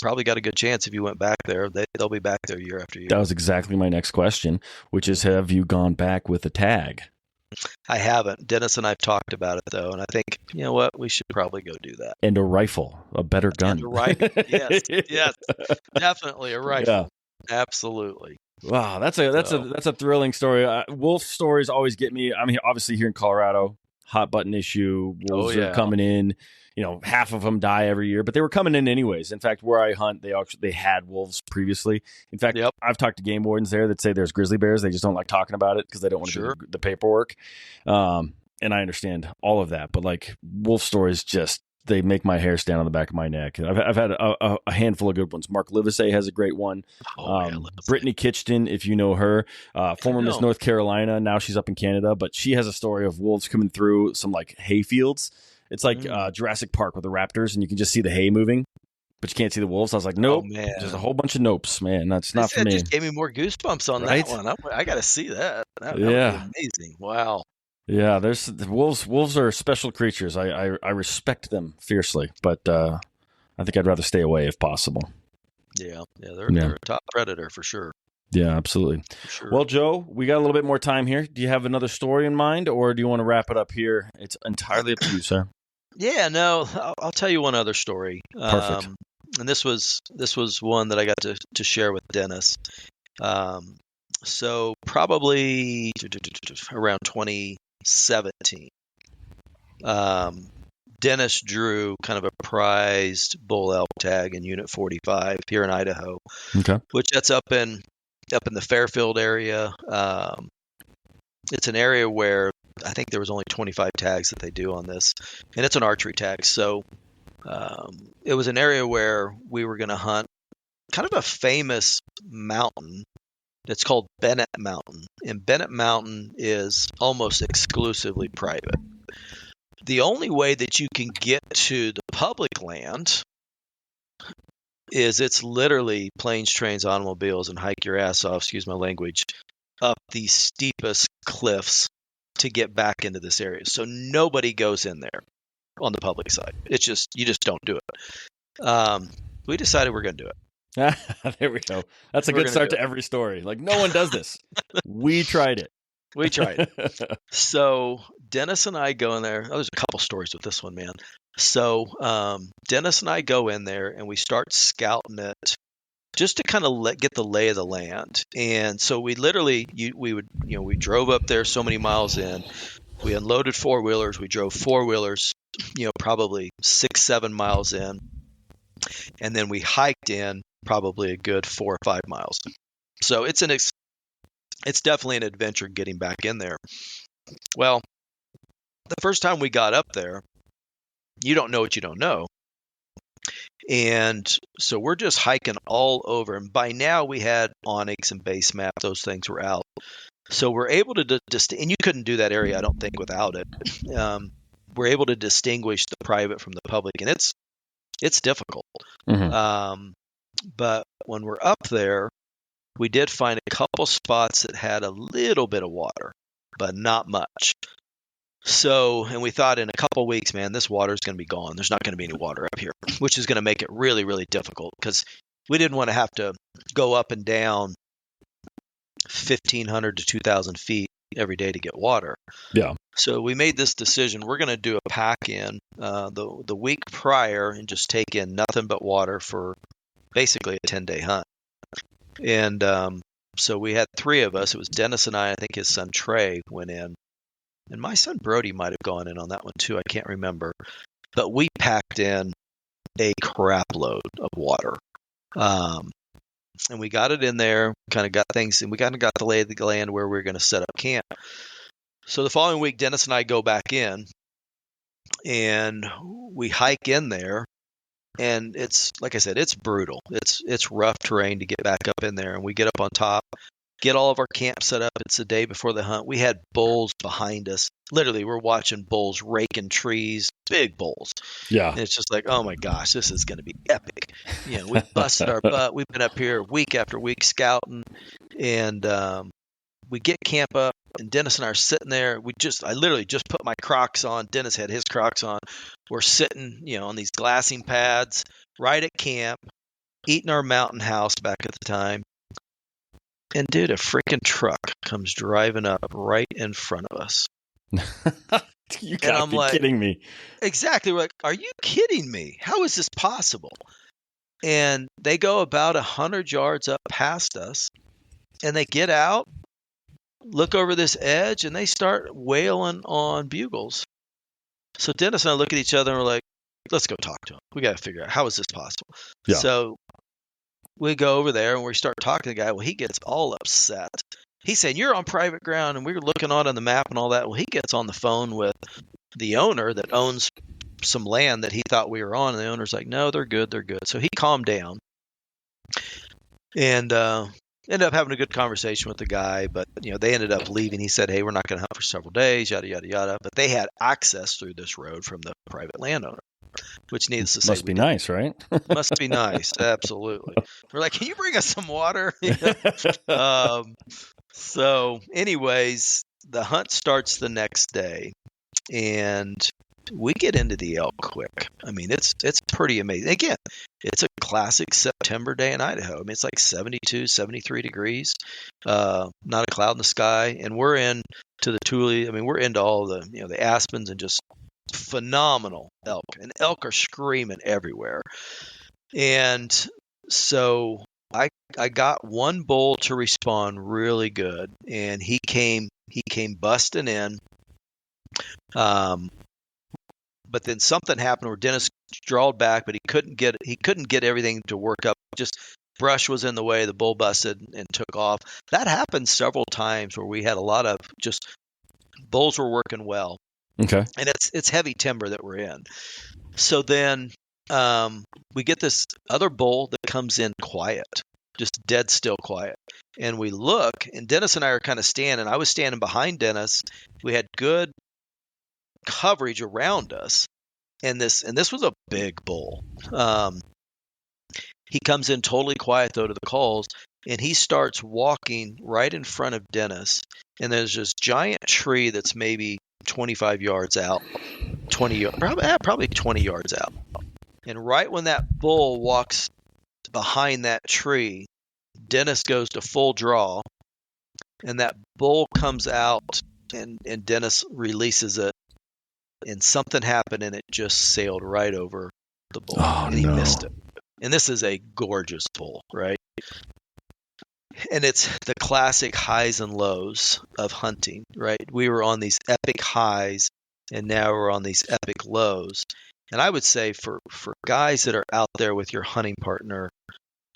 probably got a good chance if you went back there. They'll be back there year after year. That was exactly my next question, which is, have you gone back with a tag? I haven't. Dennis and I've talked about it though, and I think, you know what, we should probably go do that. And a rifle, a better gun. And a rifle, yes, definitely a rifle, Yeah. Absolutely. Wow, that's a thrilling story. Wolf stories always get me. I mean, obviously here in Colorado, hot button issue. Wolves are coming in. You know, half of them die every year, but they were coming in anyways. In fact, where I hunt, they had wolves previously. In fact, I've talked to game wardens there that say there's grizzly bears. They just don't like talking about it because they don't want to do the paperwork. And I understand all of that, but like wolf stories just, they make my hair stand on the back of my neck. I've had a handful of good ones. Mark Livesey has a great one. Brittany Kitchton, if you know her, former Miss North Carolina. Now she's up in Canada, but she has a story of wolves coming through some like hay fields. It's like Jurassic Park with the raptors, and you can just see the hay moving, but you can't see the wolves. I was like, nope, just a whole bunch of nopes, man. That's not for me. It just gave me more goosebumps on that one. I got to see that. That would be amazing. Wow. Yeah, there's wolves. Wolves are special creatures. I respect them fiercely, but I think I'd rather stay away if possible. Yeah, they're a top predator for sure. Yeah, absolutely. Sure. Well, Joe, we got a little bit more time here. Do you have another story in mind, or do you want to wrap it up here? It's entirely up to you, sir. Yeah, no, I'll tell you one other story. Perfect. And this was one that I got to share with Dennis. So probably around 2017, Dennis drew kind of a prized bull elk tag in Unit 45 here in Idaho. Okay. Which that's up in the Fairfield area. It's an area where I think there was only 25 tags that they do on this, and it's an archery tag. So it was an area where we were going to hunt kind of a famous mountain. It's called Bennett Mountain, and Bennett Mountain is almost exclusively private. The only way that you can get to the public land is it's literally planes, trains, automobiles, and hike your ass off, excuse my language, up the steepest cliffs to get back into this area. So nobody goes in there on the public side. It's just, you just don't do it. We decided we're going to do it. There we go. That's a good start to every story. Like, no one does this. We tried it. We tried it. So Dennis and I go in there. Oh, there's a couple stories with this one, man. So Dennis and I go in there and we start scouting it just to kind of get the lay of the land. And so we literally, we drove up there so many miles in. We unloaded four-wheelers. We drove four-wheelers, probably 6-7 miles in. And then we hiked in probably a good 4 or 5 miles. So it's definitely an adventure getting back in there. Well, the first time we got up there, you don't know what you don't know. And so we're just hiking all over. And by now we had Onyx and Base Map. Those things were out. So we're able to and you couldn't do that area, I don't think, without it. We're able to distinguish the private from the public, and it's difficult. Mm-hmm. But when we're up there, we did find a couple spots that had a little bit of water, but not much. So, and we thought in a couple weeks, man, this water is going to be gone. There's not going to be any water up here, which is going to make it really, really difficult because we didn't want to have to go up and down 1,500 to 2,000 feet every day to get water. Yeah. So we made this decision. We're going to do a pack in the week prior and just take in nothing but water for basically a 10-day hunt. And so we had 3 of us. It was Dennis and I think his son Trey went in. And my son Brody might have gone in on that one too. I can't remember. But we packed in a crap load of water. And we got it in there, kind of got things, and we kind of got the lay of the land where we were going to set up camp. So the following week, Dennis and I go back in, and we hike in there. And it's, like I said, it's brutal. It's rough terrain to get back up in there. And we get up on top. get all of our camp set up. It's the day before the hunt. We had bulls behind us. Literally, we're watching bulls raking trees, big bulls. Yeah. And it's just like, oh my gosh, this is going to be epic. We busted our butt. We've been up here week after week scouting, and we get camp up, and Dennis and I are sitting there. I literally just put my Crocs on. Dennis had his Crocs on. We're sitting, on these glassing pads right at camp, eating our mountain house back at the time. And dude, a freaking truck comes driving up right in front of us. You gotta be kidding me. Exactly. We're like, are you kidding me? How is this possible? And they go about 100 yards up past us, and they get out, look over this edge, and they start wailing on bugles. So Dennis and I look at each other, and we're like, let's go talk to him. We got to figure out, how is this possible? Yeah. So we go over there, and we start talking to the guy. Well, he gets all upset. He's saying, you're on private ground, and we were looking on the map and all that. Well, he gets on the phone with the owner that owns some land that he thought we were on, and the owner's like, no, they're good. So he calmed down and ended up having a good conversation with the guy, but they ended up leaving. He said, hey, we're not going to hunt for several days, yada, yada, yada. But they had access through this road from the private landowner, which needless to say, must be nice, right? Must be nice. Absolutely. We're like, can you bring us some water? So anyways, the hunt starts the next day, and we get into the elk quick. I mean, it's pretty amazing. Again, it's a classic September day in Idaho. I mean, it's like 72, 73 degrees, not a cloud in the sky. And we're into the Tule. I mean, we're into all the, the aspens, and just phenomenal elk. And elk are screaming everywhere. And so I got one bull to respond really good, and he came busting in. But then something happened where Dennis drawled back, but he couldn't get everything to work up. Just brush was in the way. The bull busted and took off. That happened several times where we had a lot of just bulls were working well. Okay. And it's heavy timber that we're in. So then we get this other bull that comes in quiet, just dead still quiet. And we look, and Dennis and I are kind of standing. I was standing behind Dennis. We had good coverage around us, and this was a big bull. He comes in totally quiet though to the calls, and he starts walking right in front of Dennis, and there's this giant tree that's maybe 25 yards out, probably 20 yards out. And right when that bull walks behind that tree, Dennis goes to full draw, and that bull comes out, and Dennis releases it. And something happened, and it just sailed right over the bull, and he missed it. And this is a gorgeous bull, right? And it's the classic highs and lows of hunting, right? We were on these epic highs, and now we're on these epic lows. And I would say for guys that are out there with your hunting partner,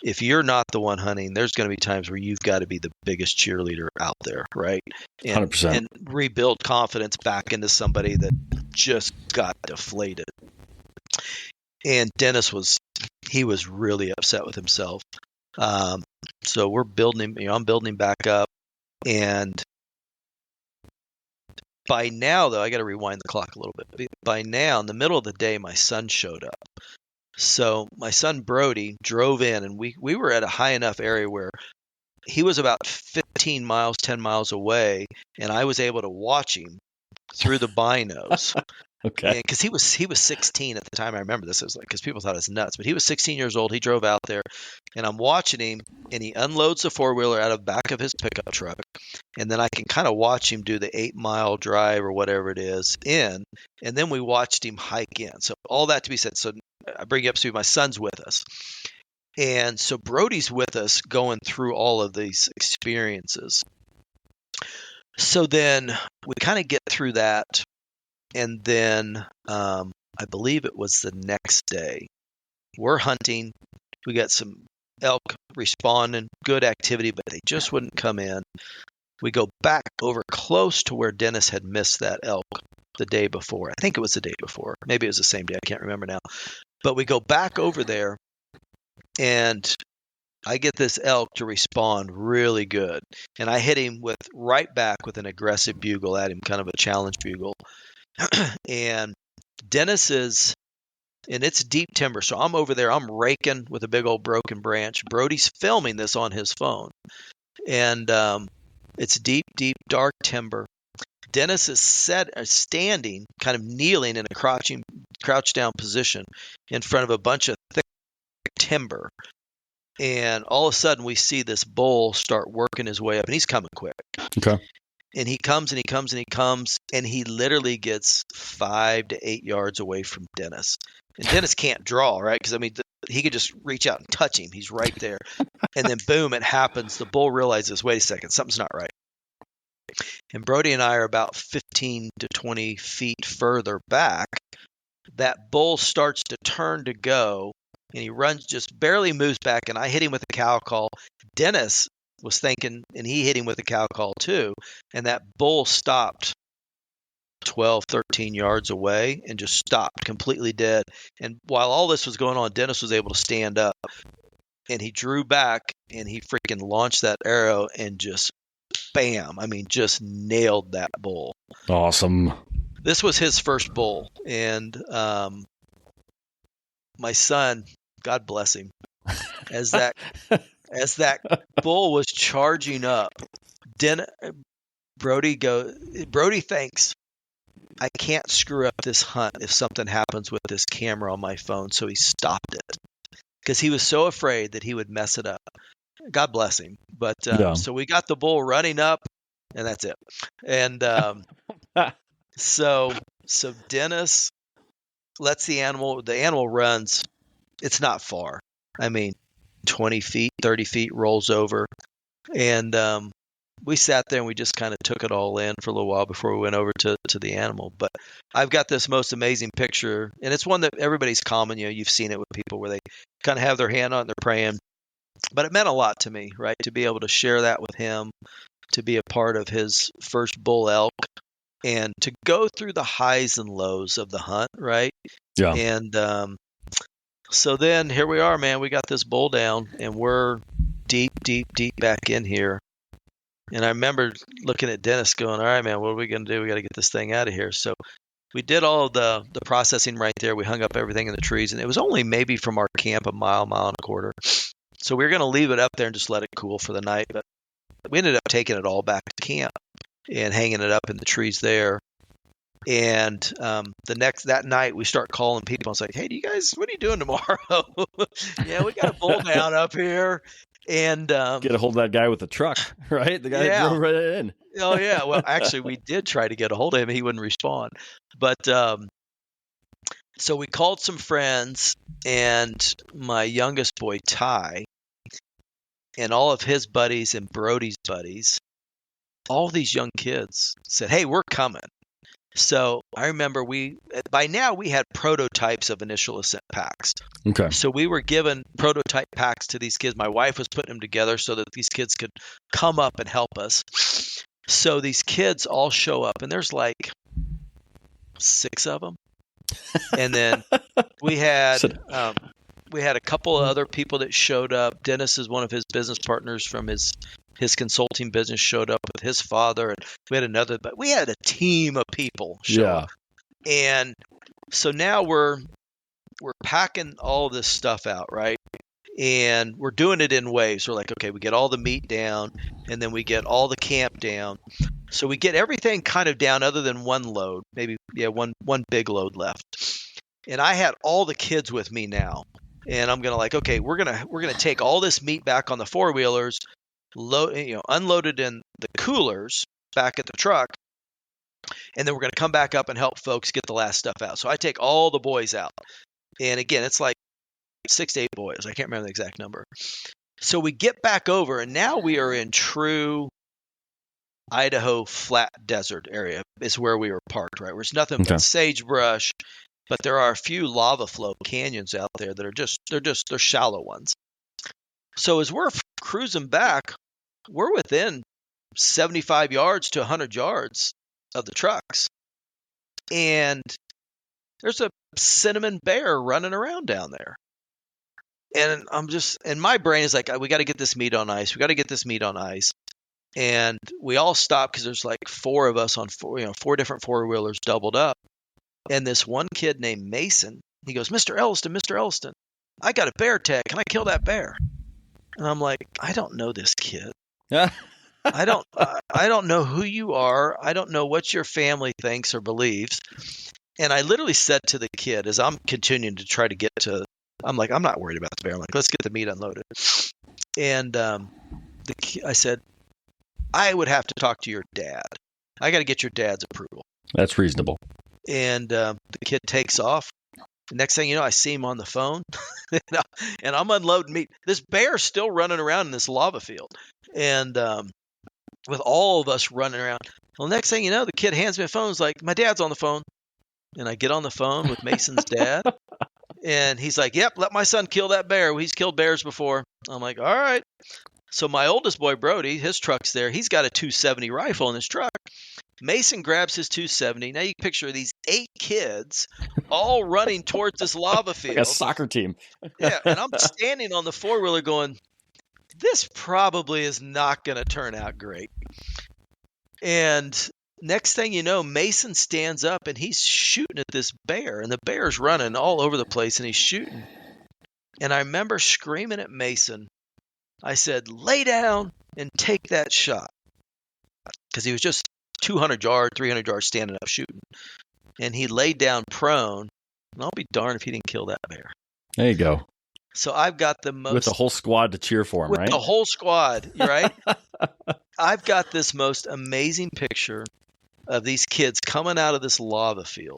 if you're not the one hunting, there's going to be times where you've got to be the biggest cheerleader out there, right? And, 100%. And rebuild confidence back into somebody that just got deflated. And Dennis was really upset with himself. So we're building him, I'm building him back up. And by now, though, I got to rewind the clock a little bit. By now, in the middle of the day, my son showed up. So my son Brody drove in, and we were at a high enough area where he was about 10 miles away, and I was able to watch him through the binos. Okay. Because he was 16 at the time. I remember this. It was like, because people thought it was nuts, but he was 16 years old. He drove out there, and I'm watching him, and he unloads the four-wheeler out of the back of his pickup truck, and then I can kind of watch him do the 8-mile drive or whatever it is in, and then we watched him hike in. So all that to be said. So I bring you up to speed. My son's with us, and so Brody's with us going through all of these experiences. So then we kind of get through that. And then I believe it was the next day. We're hunting. We got some elk responding, good activity, but they just wouldn't come in. We go back over close to where Dennis had missed that elk the day before. I think it was the day before. Maybe it was the same day. I can't remember now. But we go back over there, and I get this elk to respond really good. And I hit him right back with an aggressive bugle at him, kind of a challenge bugle. And Dennis and it's deep timber. So I'm over there, I'm raking with a big old broken branch. Brody's filming this on his phone. And it's deep, deep, dark timber. Dennis is standing, kind of kneeling in a crouch down position in front of a bunch of thick timber. And all of a sudden, we see this bull start working his way up, and he's coming quick. Okay. And he comes and he comes and he comes, and he literally gets 5 to 8 yards away from Dennis. And Dennis can't draw, right? Because, I mean, he could just reach out and touch him. He's right there. And then, boom, it happens. The bull realizes, wait a second, something's not right. And Brody and I are about 15 to 20 feet further back. That bull starts to turn to go, and he runs, just barely moves back, and I hit him with a cow call. Dennis was thinking, and he hit him with a cow call too, and that bull stopped 12, 13 yards away and just stopped completely dead. And while all this was going on, Dennis was able to stand up, and he drew back, and he freaking launched that arrow and just bam, I mean, just nailed that bull. Awesome. This was his first bull, and my son, God bless him, as that bull was charging up, Brody thinks, I can't screw up this hunt if something happens with this camera on my phone, so he stopped it because he was so afraid that he would mess it up. God bless him. But so we got the bull running up, and that's it. And so Dennis lets the animal runs. It's not far. I mean, 20 feet, 30 feet, rolls over. And we sat there and we just kind of took it all in for a little while before we went over to the animal. But I've got this most amazing picture, and it's one that everybody's common. You know, you've seen it with people where they kind of have their hand on it, they're praying. But it meant a lot to me, right, to be able to share that with him, to be a part of his first bull elk, and to go through the highs and lows of the hunt, right? Yeah. And so then here we are, man. We got this bull down, and we're deep, deep, deep back in here. And I remember looking at Dennis going, all right, man, what are we going to do? We got to get this thing out of here. So we did all of the processing right there. We hung up everything in the trees, and it was only maybe from our camp a mile and a quarter. So we were going to leave it up there and just let it cool for the night. But we ended up taking it all back to camp and hanging it up in the trees there. And that night we start calling people. I was like, hey, what are you doing tomorrow? Yeah, we got a bull down up here. And get a hold of that guy with the truck, right? The guy that drove right in. Oh, yeah. Well, actually, we did try to get a hold of him. He wouldn't respond. But so we called some friends, and my youngest boy, Ty, and all of his buddies and Brody's buddies, all these young kids said, hey, we're coming. So I remember by now we had prototypes of Initial Ascent packs. Okay. So we were given prototype packs to these kids. My wife was putting them together so that these kids could come up and help us. So these kids all show up, and there's like 6 of them. And then we had a couple of other people that showed up. Dennis is one of his business partners from his consulting business, showed up with his father, and we had a team of people show up. And so now we're packing all this stuff out, right? And we're doing it in waves. We're like, okay, we get all the meat down, and then we get all the camp down. So we get everything kind of down other than one load, maybe one big load left. And I had all the kids with me now. And I'm gonna okay, we're gonna take all this meat back on the 4-wheelers, unload it in the coolers back at the truck, and then we're gonna come back up and help folks get the last stuff out. So I take all the boys out, and again, it's like 6 to 8 boys. I can't remember the exact number. So we get back over, and now we are in true Idaho flat desert area. Is where we were parked, right? There's nothing but sagebrush. But there are a few lava flow canyons out there that are they're shallow ones. So as we're cruising back, we're within 75 yards to 100 yards of the trucks. And there's a cinnamon bear running around down there. And and my brain is like, we got to get this meat on ice. We got to get this meat on ice. And we all stop because there's like four of us on four different four-wheelers doubled up. And this one kid named Mason, he goes, Mr. Elliston, I got a bear tag. Can I kill that bear? And I'm like, I don't know this kid. I don't know who you are. I don't know what your family thinks or believes. And I literally said to the kid, as I'm continuing to try to get to, I'm like, I'm not worried about the bear. I'm like, let's get the meat unloaded. And I said, I would have to talk to your dad. I got to get your dad's approval. That's reasonable. And the kid takes off. The next thing you know, I see him on the phone, and I'm unloading meat. This bear's still running around in this lava field, and with all of us running around. Well, next thing you know, the kid hands me a phone. He's like, my dad's on the phone. And I get on the phone with Mason's dad, and he's like, yep, let my son kill that bear. He's killed bears before. I'm like, all right. So my oldest boy, Brody, his truck's there. He's got a 270 rifle in his truck. Mason grabs his 270. Now you can picture these 8 kids all running towards this lava field. Like a soccer team. Yeah, and I'm standing on the four-wheeler going, this probably is not going to turn out great. And next thing you know, Mason stands up and he's shooting at this bear, and the bear's running all over the place, and he's shooting. And I remember screaming at Mason. I said, lay down and take that shot. Because he was just 200 yards, 300 yards standing up shooting. And he laid down prone, and I'll be darned if he didn't kill that bear. There you go. So I've got the most... With the whole squad to cheer for him, with right? the whole squad, right? I've got this most amazing picture of these kids coming out of this lava field.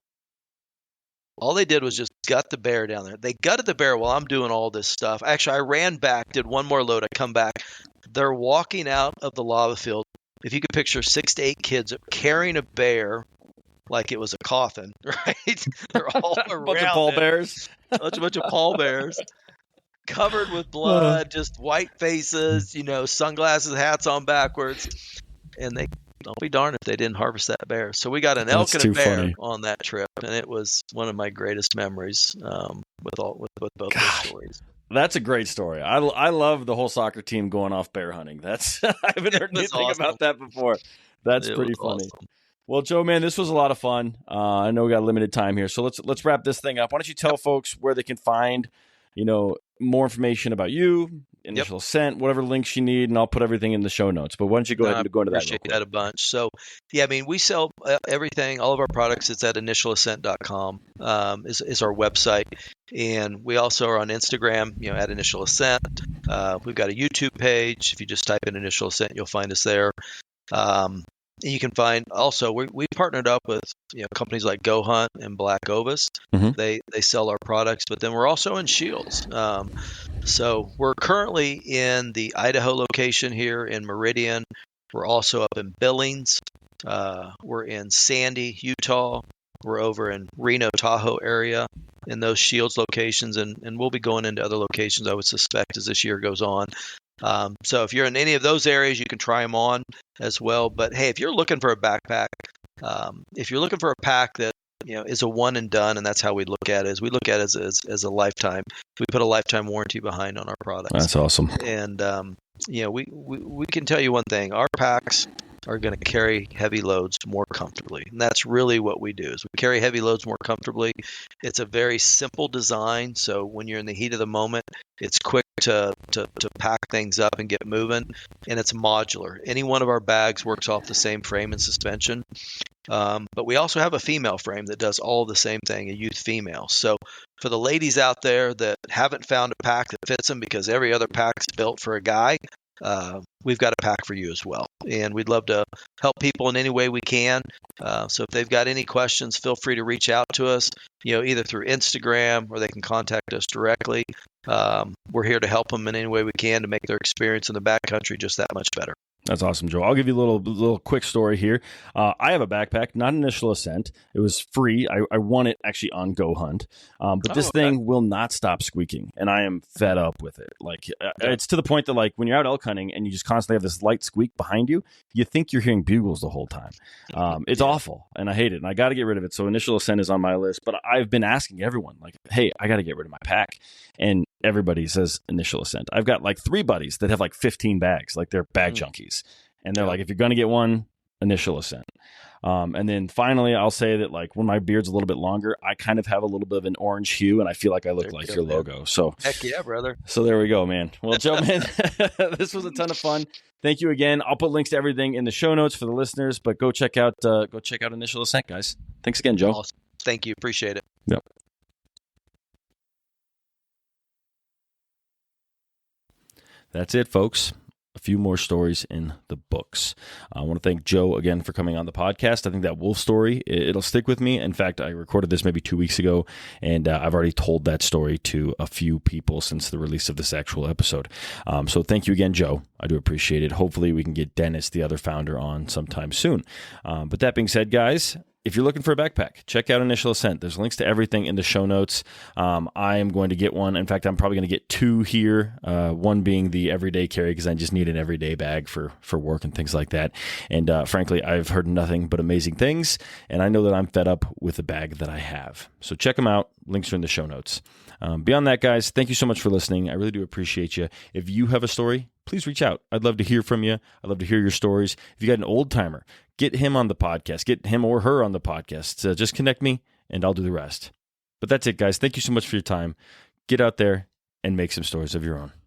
All they did was just gut the bear down there. They gutted the bear while I'm doing all this stuff. Actually, I ran back, did one more load. I come back. They're walking out of the lava field. If you could picture 6 to 8 kids carrying a bear like it was a coffin, right? They're all around. Bunch of pallbears. A bunch of pallbears. Covered with blood, just white faces, sunglasses, hats on backwards. And I'll be darned if they didn't harvest that bear. So we got an elk and a bear on that trip, and it was one of my greatest memories with both those stories. That's a great story. I love the whole soccer team going off bear hunting. I haven't heard anything about that before. That's pretty funny. Awesome. Well, Joe, man, this was a lot of fun. I know we got limited time here, so let's wrap this thing up. Why don't you tell folks where they can find, more information about you, Initial Ascent, whatever links you need, and I'll put everything in the show notes. But why don't you go ahead and go into that? I appreciate that a bunch. So, we sell everything, all of our products. It's at initialascent.com is our website. And we also are on Instagram, at Initial Ascent. We've got a YouTube page. If you just type in Initial Ascent, you'll find us there. And you can find also we partnered up with companies like Go Hunt and Black Ovis. Mm-hmm. They sell our products, but then we're also in Shields. So we're currently in the Idaho location here in Meridian. We're also up in Billings. We're in Sandy, Utah. We're over in Reno, Tahoe area in those Shields locations, and we'll be going into other locations, I would suspect, as this year goes on. So if you're in any of those areas, you can try them on as well. But hey, if you're looking for a backpack, if you're looking for a pack that is a one and done, and that's how we look at it, is we look at it as a lifetime. We put a lifetime warranty behind on our products. That's awesome. And we can tell you one thing: our packs are going to carry heavy loads more comfortably. And that's really what we do, is we carry heavy loads more comfortably. It's a very simple design. So when you're in the heat of the moment, it's quick to pack things up and get moving. And it's modular. Any one of our bags works off the same frame and suspension. But we also have a female frame that does all the same thing, a youth female. So for the ladies out there that haven't found a pack that fits them because every other pack's built for a guy, we've got a pack for you as well. And we'd love to help people in any way we can. So if they've got any questions, feel free to reach out to us, either through Instagram or they can contact us directly. We're here to help them in any way we can to make their experience in the backcountry just that much better. That's awesome, Joe. I'll give you a little quick story here. I have a backpack, not Initial Ascent. It was free. I won it actually on Go Hunt. But this thing will not stop squeaking, and I am fed up with it. It's to the point that when you're out elk hunting and you just constantly have this light squeak behind you, you think you're hearing bugles the whole time. It's awful, and I hate it, and I got to get rid of it. So Initial Ascent is on my list. But I've been asking everyone, hey, I got to get rid of my pack. And everybody says Initial Ascent. I've got like 3 buddies that have like 15 bags, like they're bag junkies. And they're like, if you're going to get one, Initial Ascent. And then finally, I'll say that like when my beard's a little bit longer, I kind of have a little bit of an orange hue, and I feel like I look like your logo. So heck yeah, brother. So there we go, man. Well, Joe, man, this was a ton of fun. Thank you again. I'll put links to everything in the show notes for the listeners, but go check out Initial Ascent, guys. Thanks again, Joe. Awesome. Thank you. Appreciate it. Yep. That's it, folks. A few more stories in the books. I want to thank Joe again for coming on the podcast. I think that wolf story, it'll stick with me. In fact, I recorded this maybe 2 weeks ago, and I've already told that story to a few people since the release of this actual episode. So thank you again, Joe. I do appreciate it. Hopefully we can get Dennis, the other founder, on sometime soon. But that being said, guys, if you're looking for a backpack, check out Initial Ascent. There's links to everything in the show notes. I am going to get one. In fact, I'm probably going to get 2 here, one being the everyday carry because I just need an everyday bag for work and things like that. And frankly, I've heard nothing but amazing things, and I know that I'm fed up with the bag that I have. So check them out. Links are in the show notes. Beyond that, guys, thank you so much for listening. I really do appreciate you. If you have a story, please reach out. I'd love to hear from you. I'd love to hear your stories. If you got an old timer, get him on the podcast. Get him or her on the podcast. Just connect me, and I'll do the rest. But that's it, guys. Thank you so much for your time. Get out there and make some stories of your own.